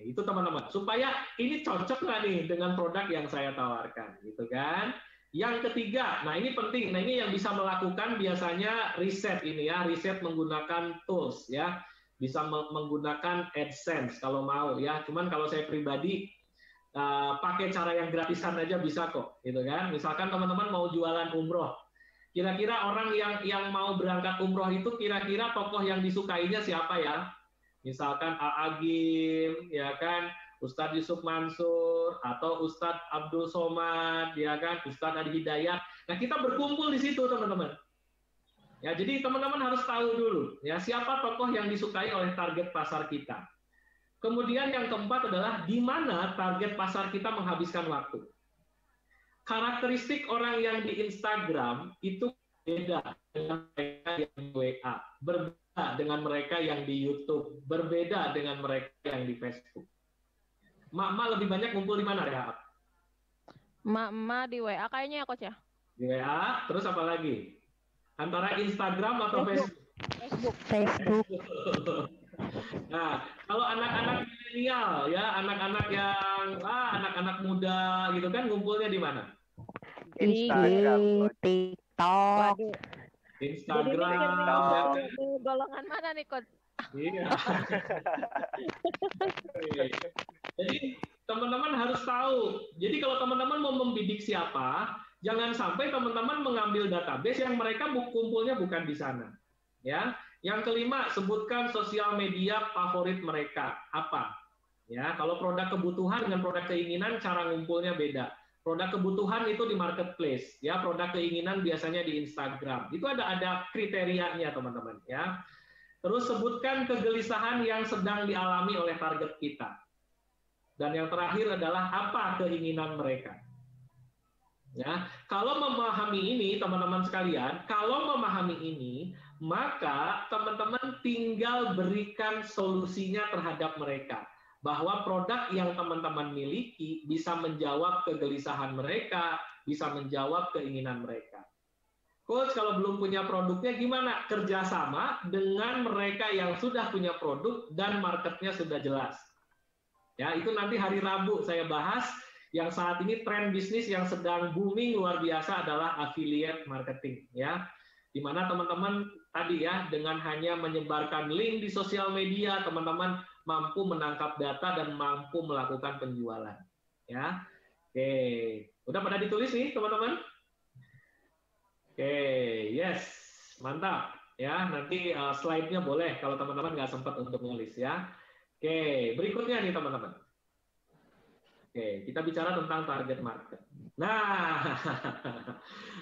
itu teman-teman. Supaya ini cocok nggak nih dengan produk yang saya tawarkan, gitu kan? Yang ketiga, nah ini penting. Nah ini yang bisa melakukan biasanya riset ini ya, riset menggunakan tools ya, bisa menggunakan AdSense kalau mau ya. Cuman kalau saya pribadi pakai cara yang gratisan aja bisa kok, gitu kan? Misalkan teman-teman mau jualan umroh. Kira-kira orang yang mau berangkat umroh itu kira-kira tokoh yang disukainya siapa ya? Misalkan A'agim, ya kan, Ustadz Yusuf Mansur, atau Ustadz Abdul Somad, ya kan, Ustadz Adi Hidayat. Nah, kita berkumpul di situ, teman-teman. Ya, jadi teman-teman harus tahu dulu, ya, siapa tokoh yang disukai oleh target pasar kita. Kemudian yang keempat adalah di mana target pasar kita menghabiskan waktu. Karakteristik orang yang di Instagram itu beda dengan mereka yang di WA, berbeda dengan mereka yang di YouTube, berbeda dengan mereka yang di Facebook. Mak lebih banyak ngumpul di mana ya? Mak di WA kayaknya ya Coach ya? Di WA, terus apa lagi? Antara Instagram atau Facebook? Facebook. Nah, kalau anak-anak milenial ya, anak-anak yang anak-anak muda gitu kan ngumpulnya di mana? Instagram, TikTok. Waduh. Instagram. Golongan mana nih, Coach? Iya. Jadi teman-teman harus tahu. Jadi kalau teman-teman mau membidik siapa, jangan sampai teman-teman mengambil database yang mereka kumpulnya bukan di sana. Ya. Yang kelima, sebutkan sosial media favorit mereka. Apa? Ya, kalau produk kebutuhan dengan produk keinginan cara ngumpulnya beda. Produk kebutuhan itu di marketplace, ya. Produk keinginan biasanya di Instagram. Itu ada kriterianya, teman-teman, ya. Terus sebutkan kegelisahan yang sedang dialami oleh target kita. Dan yang terakhir adalah apa keinginan mereka. Ya, kalau memahami ini, teman-teman sekalian, kalau memahami ini, maka teman-teman tinggal berikan solusinya terhadap mereka. Bahwa produk yang teman-teman miliki bisa menjawab kegelisahan mereka, bisa menjawab keinginan mereka. Coach, kalau belum punya produknya gimana? Kerjasama dengan mereka yang sudah punya produk dan marketnya sudah jelas. Ya, itu nanti hari Rabu saya bahas. Yang saat ini tren bisnis yang sedang booming luar biasa adalah affiliate marketing, ya. Di mana teman-teman tadi ya, dengan hanya menyebarkan link di sosial media, teman-teman mampu menangkap data dan mampu melakukan penjualan. Ya, oke, udah pada ditulis nih teman-teman? Oke, yes, mantap. Ya, nanti slide-nya boleh kalau teman-teman nggak sempat untuk nulis ya. Oke, berikutnya nih teman-teman. Oke, kita bicara tentang target market. Nah,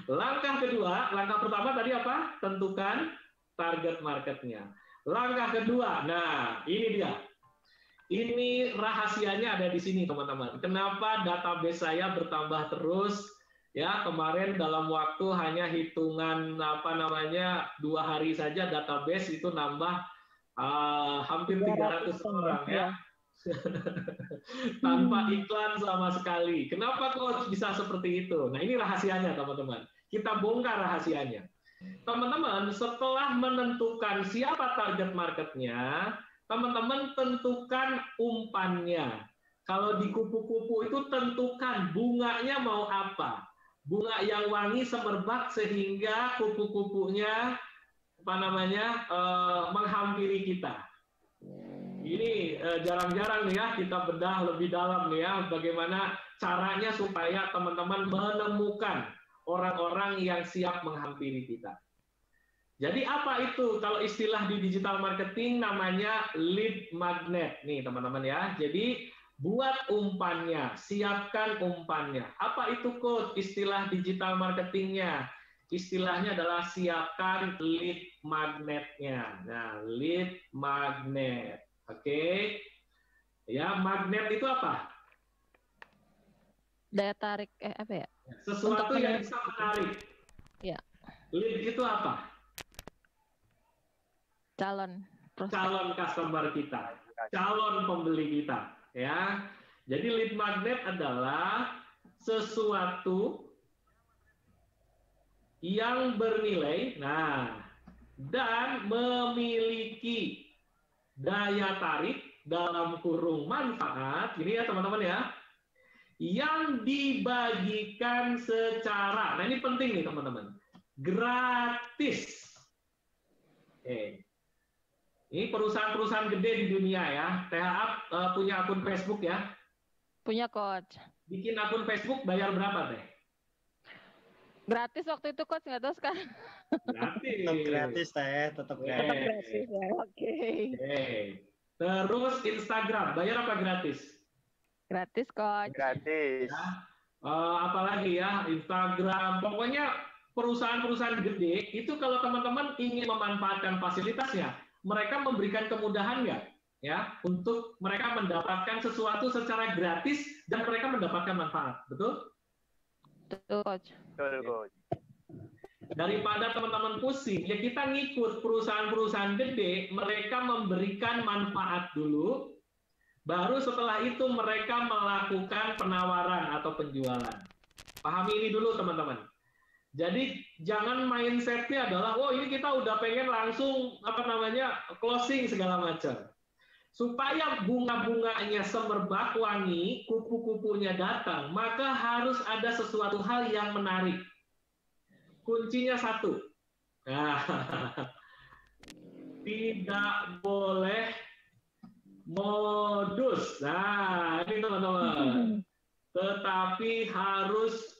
langkah kedua, langkah pertama tadi apa? Tentukan target marketnya. Langkah kedua, nah ini dia. Ini rahasianya ada di sini, teman-teman. Kenapa database saya bertambah terus? Ya, kemarin dalam waktu hanya hitungan 2 hari saja database itu nambah hampir 300 orang ya. Tanpa iklan sama sekali. Kenapa kok bisa seperti itu? Nah, ini rahasianya, teman-teman. Kita bongkar rahasianya. Teman-teman, setelah menentukan siapa target marketnya, teman-teman tentukan umpannya. Kalau di kupu-kupu itu tentukan bunganya mau apa. Bunga yang wangi semerbak sehingga kupu-kupunya menghampiri kita. Ini jarang-jarang nih ya kita bedah lebih dalam nih ya bagaimana caranya supaya teman-teman menemukan orang-orang yang siap menghampiri kita. Jadi apa itu kalau istilah di digital marketing namanya lead magnet nih teman-teman ya. Jadi buat umpannya, siapkan umpannya. Apa itu Coach istilah digital marketingnya? Istilahnya adalah siapkan lead magnetnya. Nah, lead magnet. Oke. Ya, magnet itu apa? Daya tarik apa ya? Sesuatu yang bisa menarik. Ya. Lead itu apa? Calon customer kita, calon pembeli kita, ya. Jadi lead magnet adalah sesuatu yang bernilai, dan memiliki daya tarik dalam kurung manfaat, ini ya teman-teman ya, yang dibagikan secara, nah ini penting nih teman-teman, gratis. Oke. Ini perusahaan-perusahaan gede di dunia ya. THA punya akun Facebook ya? Punya, Coach. Bikin akun Facebook bayar berapa, Teh? Gratis waktu itu, Coach, nggak tahu sekarang. Gratis. Tetap gratis, Teh. Tetap Gratis ya, oke. Terus Instagram, bayar apa gratis? Gratis, Coach. Gratis. Ya. Apalagi ya, Instagram. Pokoknya perusahaan-perusahaan gede, itu kalau teman-teman ingin memanfaatkan fasilitasnya, mereka memberikan kemudahan nggak? Ya, untuk mereka mendapatkan sesuatu secara gratis dan mereka mendapatkan manfaat, betul? Betul, Coach. Betul, Coach. Daripada teman-teman pusing, ya kita ngikut perusahaan-perusahaan gede, mereka memberikan manfaat dulu, baru setelah itu mereka melakukan penawaran atau penjualan. Pahami ini dulu, teman-teman. Jadi jangan mindset-nya adalah, oh ini kita udah pengen langsung closing segala macam. Supaya bunga-bunganya semerbak wangi, kupu-kupunya datang, maka harus ada sesuatu hal yang menarik. Kuncinya satu. Nah, tidak boleh modus. Nah, ini teman-teman. Tetapi harus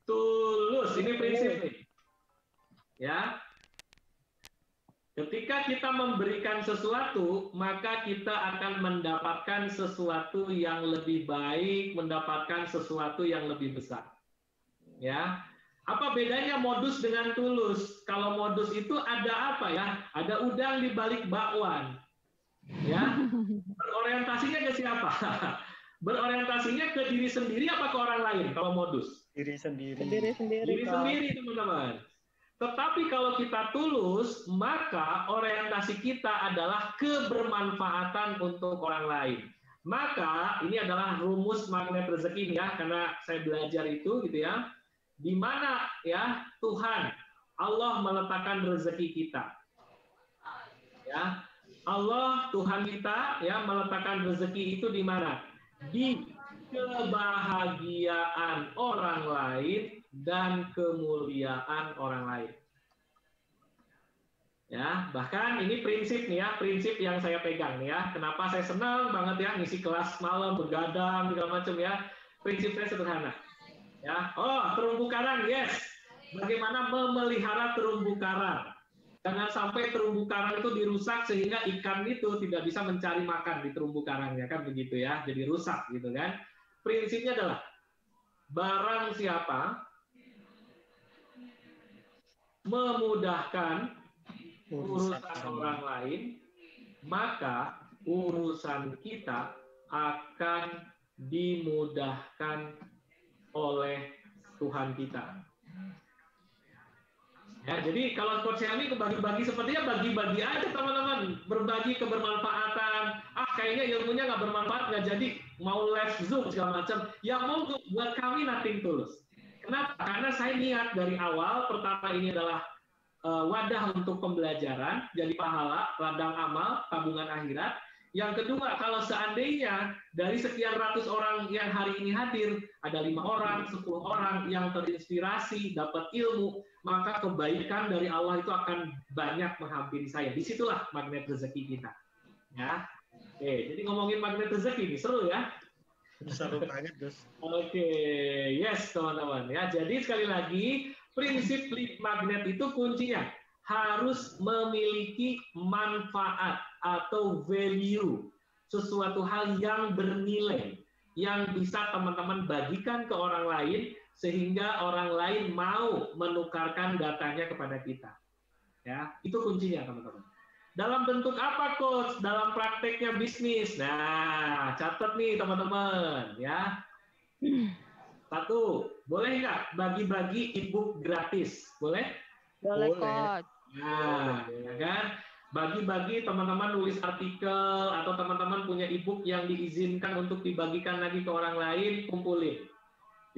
tulus, ini prinsip nih. Ya. Ketika kita memberikan sesuatu, maka kita akan mendapatkan sesuatu yang lebih baik, mendapatkan sesuatu yang lebih besar. Ya. Apa bedanya modus dengan tulus? Kalau modus itu ada apa ya? Ada udang di balik bakwan. Ya. Berorientasinya ke siapa? Berorientasinya ke diri sendiri apa ke orang lain kalau modus? Diri sendiri. Diri sendiri, teman-teman. Tetapi kalau kita tulus, maka orientasi kita adalah kebermanfaatan untuk orang lain. Maka ini adalah rumus magnet rezeki ya, karena saya belajar itu gitu ya. Di mana ya Tuhan Allah meletakkan rezeki kita. Ya. Allah Tuhan kita ya meletakkan rezeki itu di mana? Di kebahagiaan orang lain dan kemuliaan orang lain. Ya, bahkan ini prinsip nih ya, prinsip yang saya pegang nih ya. Kenapa saya senang banget ya ngisi kelas malam begadang segala macam ya. Prinsip saya sederhana. Ya, terumbu karang, yes. Bagaimana memelihara terumbu karang? Jangan sampai terumbu karang itu dirusak sehingga ikan itu tidak bisa mencari makan di terumbu karangnya kan begitu ya, jadi rusak gitu kan. Prinsipnya adalah barang siapa memudahkan urusan orang lain, maka urusan kita akan dimudahkan oleh Tuhan kita. Ya, jadi kalau Coach Helmi bagi-bagi sepertinya bagi-bagi aja teman-teman, berbagi kebermanfaatan. Kayaknya ilmunya nggak bermanfaat, nggak jadi mau live Zoom segala macam. Ya mau buat kami nothing tulus. Kenapa? Karena saya niat dari awal, pertama ini adalah wadah untuk pembelajaran, jadi pahala, ladang amal, tabungan akhirat. Yang kedua, kalau seandainya dari sekian ratus orang yang hari ini hadir, ada 5 orang, 10 orang yang terinspirasi, dapat ilmu, maka kebaikan dari Allah itu akan banyak menghampiri saya. Disitulah magnet rezeki kita. Ya, oke. Jadi ngomongin magnet rezeki ini seru ya. Seru banget, Gus. Oke, yes teman-teman. Ya, jadi sekali lagi prinsip lead magnet itu kuncinya harus memiliki manfaat atau value, sesuatu hal yang bernilai, yang bisa teman-teman bagikan ke orang lain, sehingga orang lain mau menukarkan datanya kepada kita. Ya, itu kuncinya teman-teman. Dalam bentuk apa, Coach? Dalam prakteknya bisnis. Nah, catat nih teman-teman, ya. Satu, boleh nggak bagi-bagi e-book gratis? Boleh? Boleh, Coach. Nah, ya kan? Bagi-bagi teman-teman nulis artikel atau teman-teman punya e-book yang diizinkan untuk dibagikan lagi ke orang lain, kumpulin.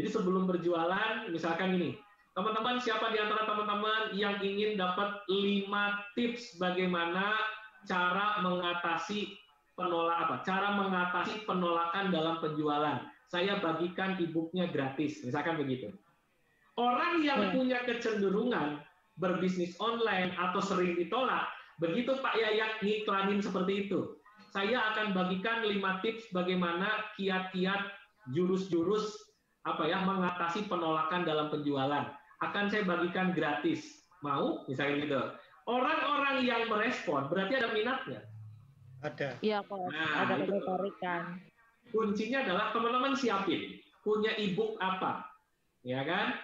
Jadi sebelum berjualan, misalkan gini, teman-teman siapa di antara teman-teman yang ingin dapat 5 tips bagaimana cara mengatasi penolakan dalam penjualan. Saya bagikan e-booknya gratis, misalkan begitu. Orang yang punya kecenderungan berbisnis online atau sering ditolak, begitu Pak Yayak ngiklanin seperti itu, saya akan bagikan 5 tips bagaimana kiat-kiat jurus-jurus mengatasi penolakan dalam penjualan. Akan saya bagikan gratis. Mau? Misalnya gitu. Orang-orang yang merespon berarti ada minatnya. Ada. Iya, Coach. Nah, ada ketertarikan. Kuncinya adalah teman-teman siapin punya e-book apa, ya kan?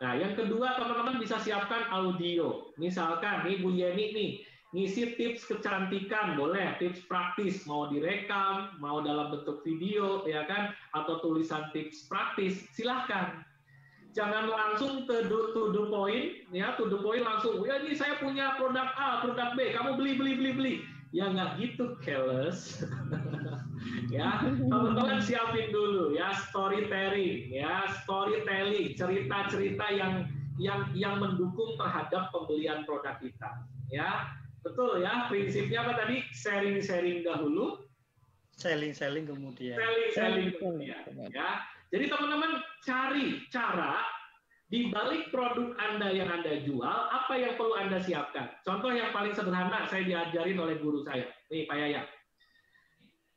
Nah, yang kedua teman-teman bisa siapkan audio. Misalkan nih Bu Yeni nih ngisi tips kecantikan, boleh tips praktis, mau direkam, mau dalam bentuk video, ya kan? Atau tulisan tips praktis, silahkan. Jangan langsung to the point, ya, to the point langsung. Ya ini saya punya produk A, produk B, kamu beli. Ya nggak gitu, keles. Ya, teman-teman siapin dulu ya storytelling, cerita-cerita yang mendukung terhadap pembelian produk kita. Ya, betul ya. Prinsipnya apa tadi? Sharing dahulu. Selling kemudian. Selling kemudian. Ya. Jadi teman-teman cari cara di balik produk Anda yang Anda jual, apa yang perlu Anda siapkan. Contoh yang paling sederhana saya diajarin oleh guru saya, nih Pak Yayak.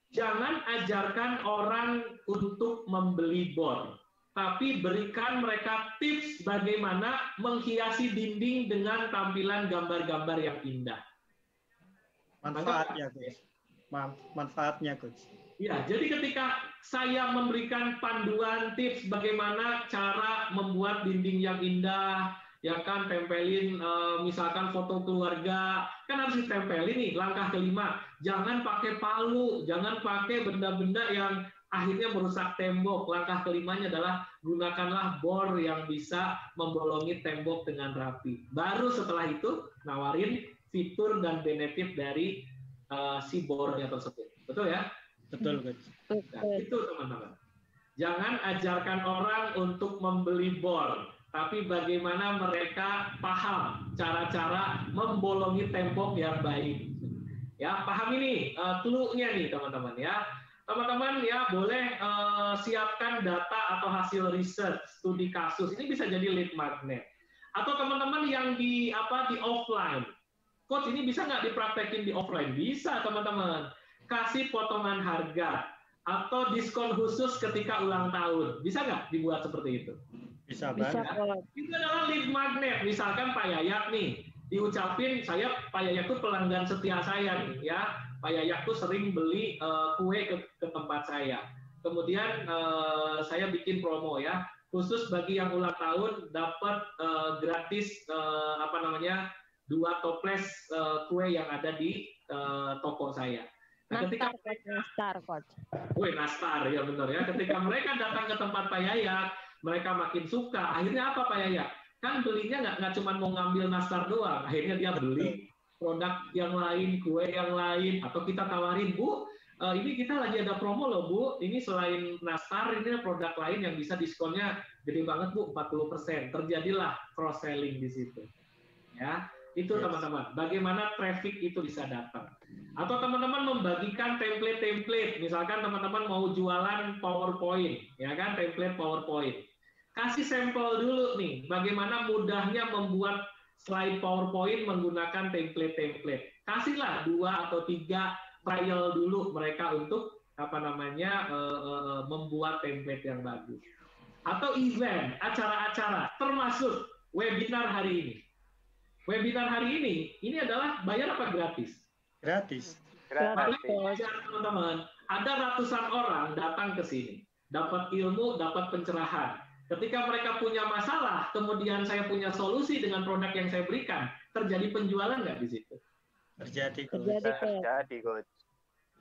Jangan ajarkan orang untuk membeli bor, tapi berikan mereka tips bagaimana menghiasi dinding dengan tampilan gambar-gambar yang indah. Manfaatnya, Coach. Manfaatnya, Coach. Ya, jadi ketika saya memberikan panduan tips bagaimana cara membuat dinding yang indah, ya kan, tempelin misalkan foto keluarga, kan harus ditempelin nih. Langkah kelima, jangan pakai palu, jangan pakai benda-benda yang akhirnya merusak tembok. Langkah kelimanya adalah gunakanlah bor yang bisa membolongi tembok dengan rapi. Baru setelah itu nawarin fitur dan benefit dari si bornya tersebut. Betul ya? Betul, Coach. Nah, itu teman-teman. Jangan ajarkan orang untuk membeli bor, tapi bagaimana mereka paham cara-cara membolongi tembok yang baik. Ya, paham ini clue-nya nih teman-teman ya. Teman-teman ya boleh siapkan data atau hasil riset, studi kasus. Ini bisa jadi lead magnet. Atau teman-teman yang di offline. Coach, ini bisa nggak dipraktekin di offline? Bisa, teman-teman. Kasih potongan harga atau diskon khusus ketika ulang tahun. Bisa nggak dibuat seperti itu? Bisa banget. Itu adalah lead magnet. Misalkan Pak Yayak nih, diucapin Pak Yayak tuh pelanggan setia saya nih ya. Pak Yayak tuh sering beli kue ke tempat saya. Kemudian saya bikin promo ya. khusus bagi yang ulang tahun dapat gratis 2 toples kue yang ada di toko saya. Nah, ketika nastar, Coach. Wih, nastar, ya benar ya. Ketika mereka datang ke tempat Pak Yayak, mereka makin suka. Akhirnya apa Pak Yayak? Kan belinya nggak cuma mau ngambil nastar doang. Akhirnya dia beli produk yang lain, kue yang lain, atau kita tawarin, Bu, ini kita lagi ada promo loh Bu. Ini selain nastar, ini produk lain yang bisa diskonnya gede banget Bu, 40%. Terjadilah cross selling di situ. Ya. Itu teman-teman, bagaimana traffic itu bisa datang. Atau teman-teman membagikan template-template, misalkan teman-teman mau jualan PowerPoint, ya kan, template PowerPoint. Kasih sampel dulu nih, bagaimana mudahnya membuat slide PowerPoint menggunakan template-template. Kasihlah 2 atau 3 trial dulu mereka untuk membuat template yang bagus. Atau event, acara-acara, termasuk webinar hari ini. Webinar hari ini adalah bayar apa gratis? Gratis. Teman-teman, ada ratusan orang datang ke sini, dapat ilmu, dapat pencerahan. Ketika mereka punya masalah, kemudian saya punya solusi dengan produk yang saya berikan, terjadi penjualan nggak di situ? Terjadi, Coach.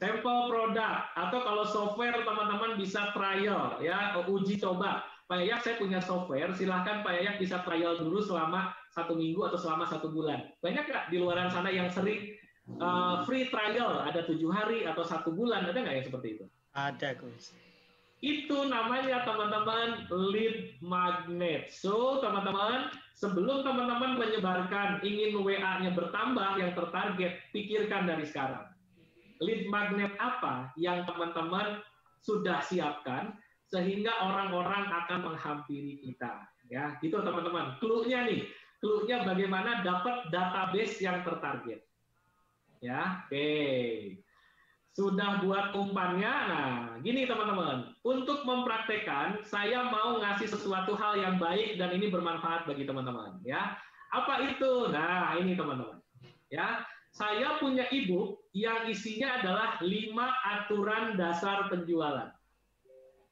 Sampel produk, atau kalau software teman-teman bisa trial, ya, uji coba. Pak Yayak, saya punya software, silahkan Pak Yayak bisa trial dulu selama 1 minggu atau selama 1 bulan. Banyak nggak di luaran sana yang sering free trial, ada 7 hari atau 1 bulan, ada nggak yang seperti itu? Ada, Coach. Itu namanya teman-teman lead magnet. So teman-teman, sebelum teman-teman menyebarkan ingin WA-nya bertambah yang tertarget, pikirkan dari sekarang. Lead magnet apa yang teman-teman sudah siapkan sehingga orang-orang akan menghampiri kita, ya, gitu teman-teman. Clue-nya nih, clue-nya bagaimana dapat database yang tertarget, ya. Oke, sudah buat umpannya. Nah, gini teman-teman, untuk mempraktekkan, saya mau ngasih sesuatu hal yang baik dan ini bermanfaat bagi teman-teman, ya. Apa itu? Nah, ini teman-teman, ya. Saya punya e-book yang isinya adalah 5 aturan dasar penjualan.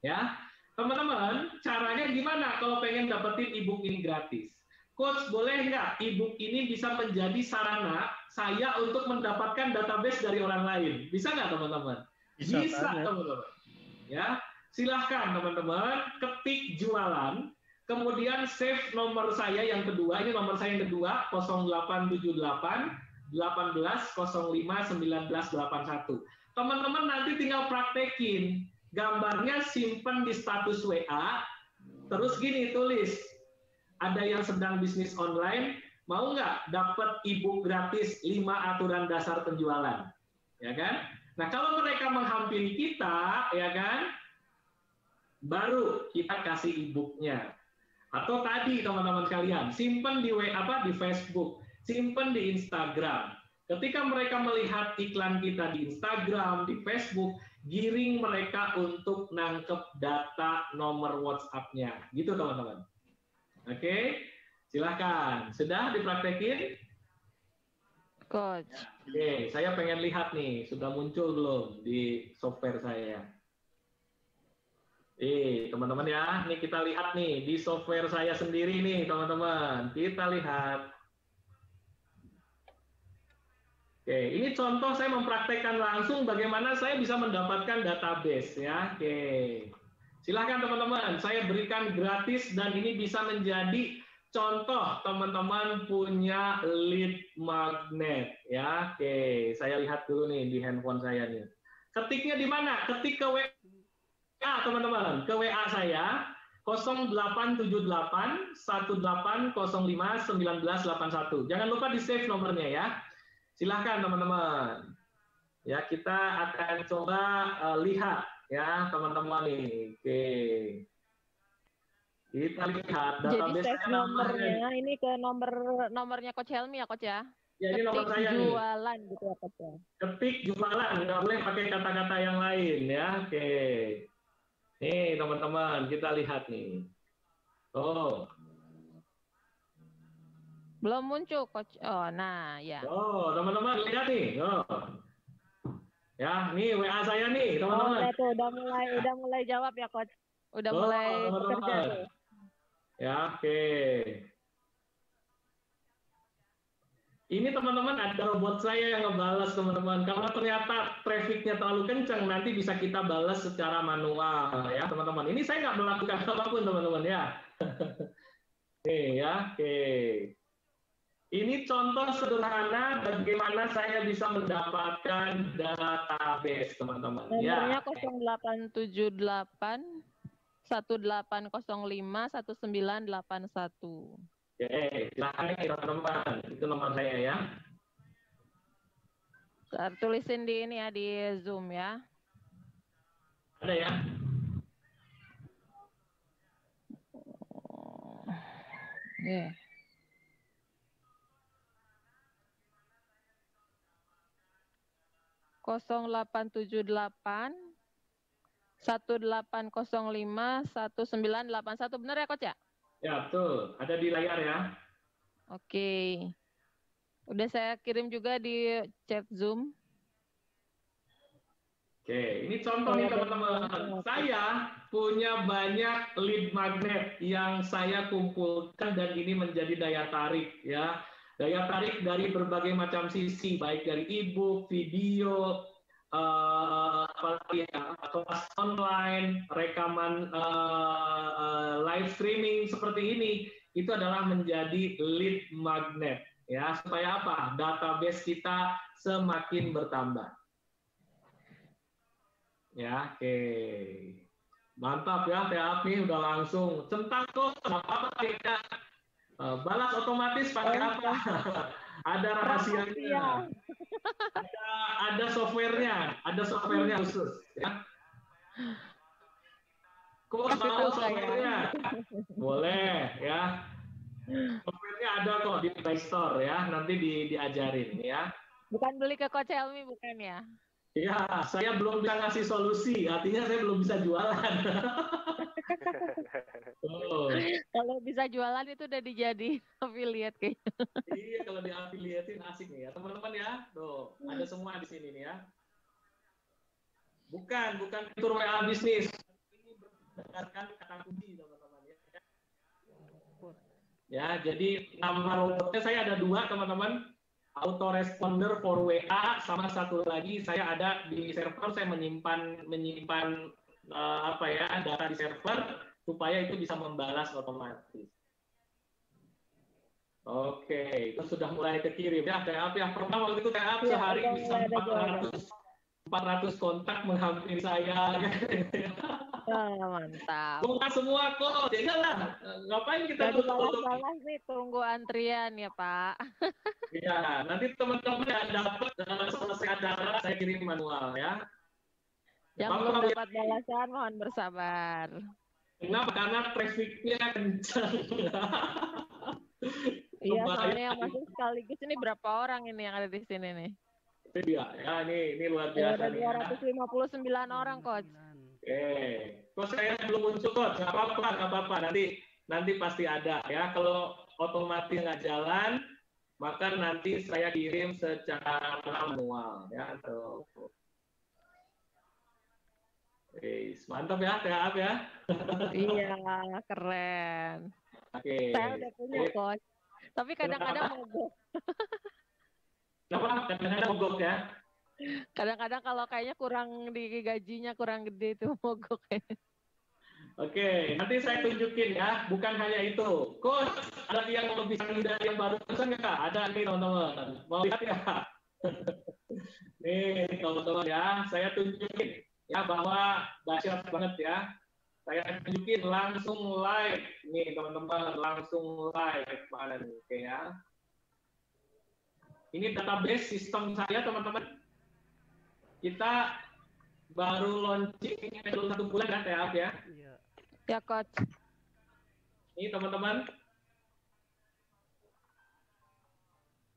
Ya, teman-teman, caranya gimana kalau pengen dapetin e-book ini gratis? Coach, boleh nggak e-book ini bisa menjadi sarana saya untuk mendapatkan database dari orang lain? Bisa nggak, teman-teman? Bisa, teman-teman. Ya, silahkan, teman-teman, ketik jualan, kemudian save nomor saya yang kedua, ini nomor saya yang kedua, 0878 1805 1981. Teman-teman nanti tinggal praktekin. Gambarnya simpen di status WA, terus gini tulis, ada yang sedang bisnis online, mau nggak dapat e-book gratis 5 aturan dasar penjualan, ya kan? Nah kalau mereka menghampiri kita, ya kan, baru kita kasih e-booknya. Atau tadi teman-teman sekalian, simpen di WA, di Facebook, simpen di Instagram. Ketika mereka melihat iklan kita di Instagram, di Facebook, giring mereka untuk nangkep data nomor WhatsApp-nya. Gitu teman-teman. Oke, silahkan. Sudah dipraktekin? Coach. Oke, saya pengen lihat nih, sudah muncul belum di software saya? Teman-teman ya, nih kita lihat nih, di software saya sendiri nih teman-teman. Kita lihat. Oke, ini contoh saya mempraktekkan langsung bagaimana saya bisa mendapatkan database ya. Oke. Silahkan teman-teman, saya berikan gratis dan ini bisa menjadi contoh teman-teman punya lead magnet ya. Oke, saya lihat dulu nih di handphone saya nih. Ketiknya di mana? Ketik ke WA teman-teman, ke WA saya 0878 1805 1981. Jangan lupa di-save nomornya ya. Silahkan teman-teman. Ya, kita akan coba lihat ya teman-teman nih. Oke. Kita lihat database. Jadi save nomornya ini ke nomornya Coach Helmi ya, Coach ya. Ya, ini nomor saya jualan nih. Gitu ya, Coach ya. Ketik jualan, nggak boleh pakai kata-kata yang lain ya. Oke. Nih teman-teman, kita lihat nih. Oh. Belum muncul, Coach. Oh, nah, ya. Oh, teman-teman lihat nih. Oh. Ya, nih WA saya nih, teman-teman. Oh, udah mulai jawab ya, Coach. Udah mulai bekerja tuh. Ya, oke. Ini teman-teman ada robot saya yang ngebalas teman-teman. Kalau ternyata trafficnya terlalu kencang, nanti bisa kita balas secara manual ya teman-teman. Ini saya nggak melakukan apapun teman-teman ya. Oke ya, oke. Ini contoh sederhana bagaimana saya bisa mendapatkan database teman-teman. Nomornya Ya. 0878 1805 1981. Oke, silakan nih teman-teman. Itu nomor saya ya. Tulisin di ini ya, di Zoom ya. Ada ya? Yeah. Kosong 878 1805 1981, benar ya Coach ya? Ya betul, ada di layar ya. Oke. Udah saya kirim juga di chat Zoom. Oke, ini contoh nih teman-teman. Saya punya banyak lead magnet yang saya kumpulkan dan ini menjadi daya tarik ya. Daya tarik dari berbagai macam sisi, baik dari e-book, video, apalagi ya, kelas online, rekaman live streaming seperti ini, itu adalah menjadi lead magnet ya. Supaya apa? Database kita semakin bertambah. Ya, oke. Mantap ya, Teh Api udah langsung centang kok, apa ya? Balas otomatis pakai apa? Ada rahasianya. Ada softwarenya khusus ya. Kok tahu softwarenya? Boleh ya. Softwarenya ada kok di Play Store ya, nanti diajarin ya. Bukan beli ke Coach Helmi bukan ya? Ya, saya belum bisa ngasih solusi, artinya saya belum bisa jualan. Oh. Kalau bisa jualan itu udah dijadi affiliate kayaknya. Iya, kalau di affiliatein asik nih ya, teman-teman ya. Tuh, ada semua di sini nih ya. Bukan fitur WA bisnis. Ini berdasarkan kata kunci, teman-teman ya. Ya, jadi nama robotnya saya ada 2, teman-teman. Autoresponder for WA, sama satu lagi saya ada di server, saya menyimpan data di server supaya itu bisa membalas otomatis. Oke, itu sudah mulai kekirim ya. TAP yang pertama waktu itu TAP sehari bisa 400 kontak menghampiri saya. Mantap. Bukan semua kok, janganlah. Ngapain kita balas nih, tunggu antrian ya Pak. Ya, nanti teman-teman yang dapat selesai acara saya kirim manual ya. Yang belum dapat balasan mohon bersabar. Kenapa? Karena trafficnya kencang. Iya, soalnya yang masuk sekaligus ini berapa orang ini yang ada di sini nih? Iya, ya ini luar biasa nih. Ada 259 orang, Coach. Kok saya belum muncul, Coach? Nggak apa-apa. Nanti pasti ada ya. Kalau otomatis nggak jalan, maka nanti saya kirim secara manual ya. Mantap ya, TAP ya. Iya, keren. Oke. Saya udah punya, Coach. Tapi kadang-kadang mogok. Kenapa? Kadang-kadang mogok ya? Kadang-kadang kalau kayaknya kurang di gajinya kurang gede itu mogok. Oke, nanti saya tunjukin ya. Bukan hanya itu. Coach, ada yang lebih canggih dari yang barusan nggak? Ada nih teman-teman. Mau lihat ya? Nih teman-teman ya, saya tunjukin ya bahwa dahsyat banget ya. Saya tunjukin langsung live nih teman-teman, langsung live mana nih, oke ya. Ini database sistem saya teman-teman. Kita baru launching belum 1 bulan ya, TAP ya. Ya, Coach. Ini teman-teman.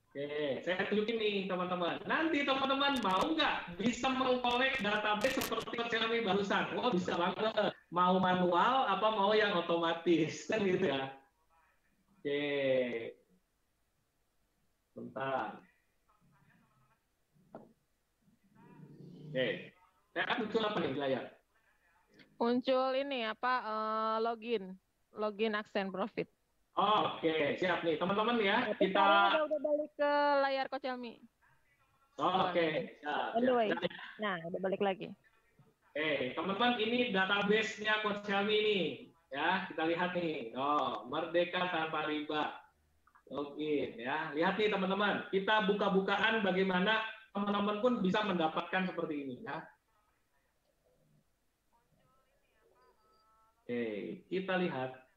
Oke, saya tunjukin nih teman-teman. Nanti teman-teman mau nggak bisa mengkolek database seperti kami barusan? Oh bisa banget. Mau manual apa mau yang otomatis kan gitu ya? Oke, bentar. Oke, saya muncul apa nih di layar? Muncul ini apa login. login Accent Profit. Oke, siap nih teman-teman ya. Tapi Kita sekarang udah balik ke layar Coach Helmi. Oke, siap. Anyway. Nah, udah balik lagi. Oke, teman-teman, ini database-nya Coach Helmi nih. Ya, kita lihat nih. Oh, Merdeka Tanpa Riba. Oke, ya. Lihat nih teman-teman. Kita buka-bukaan bagaimana teman-teman pun bisa mendapatkan seperti ini ya. Oke, kita lihat.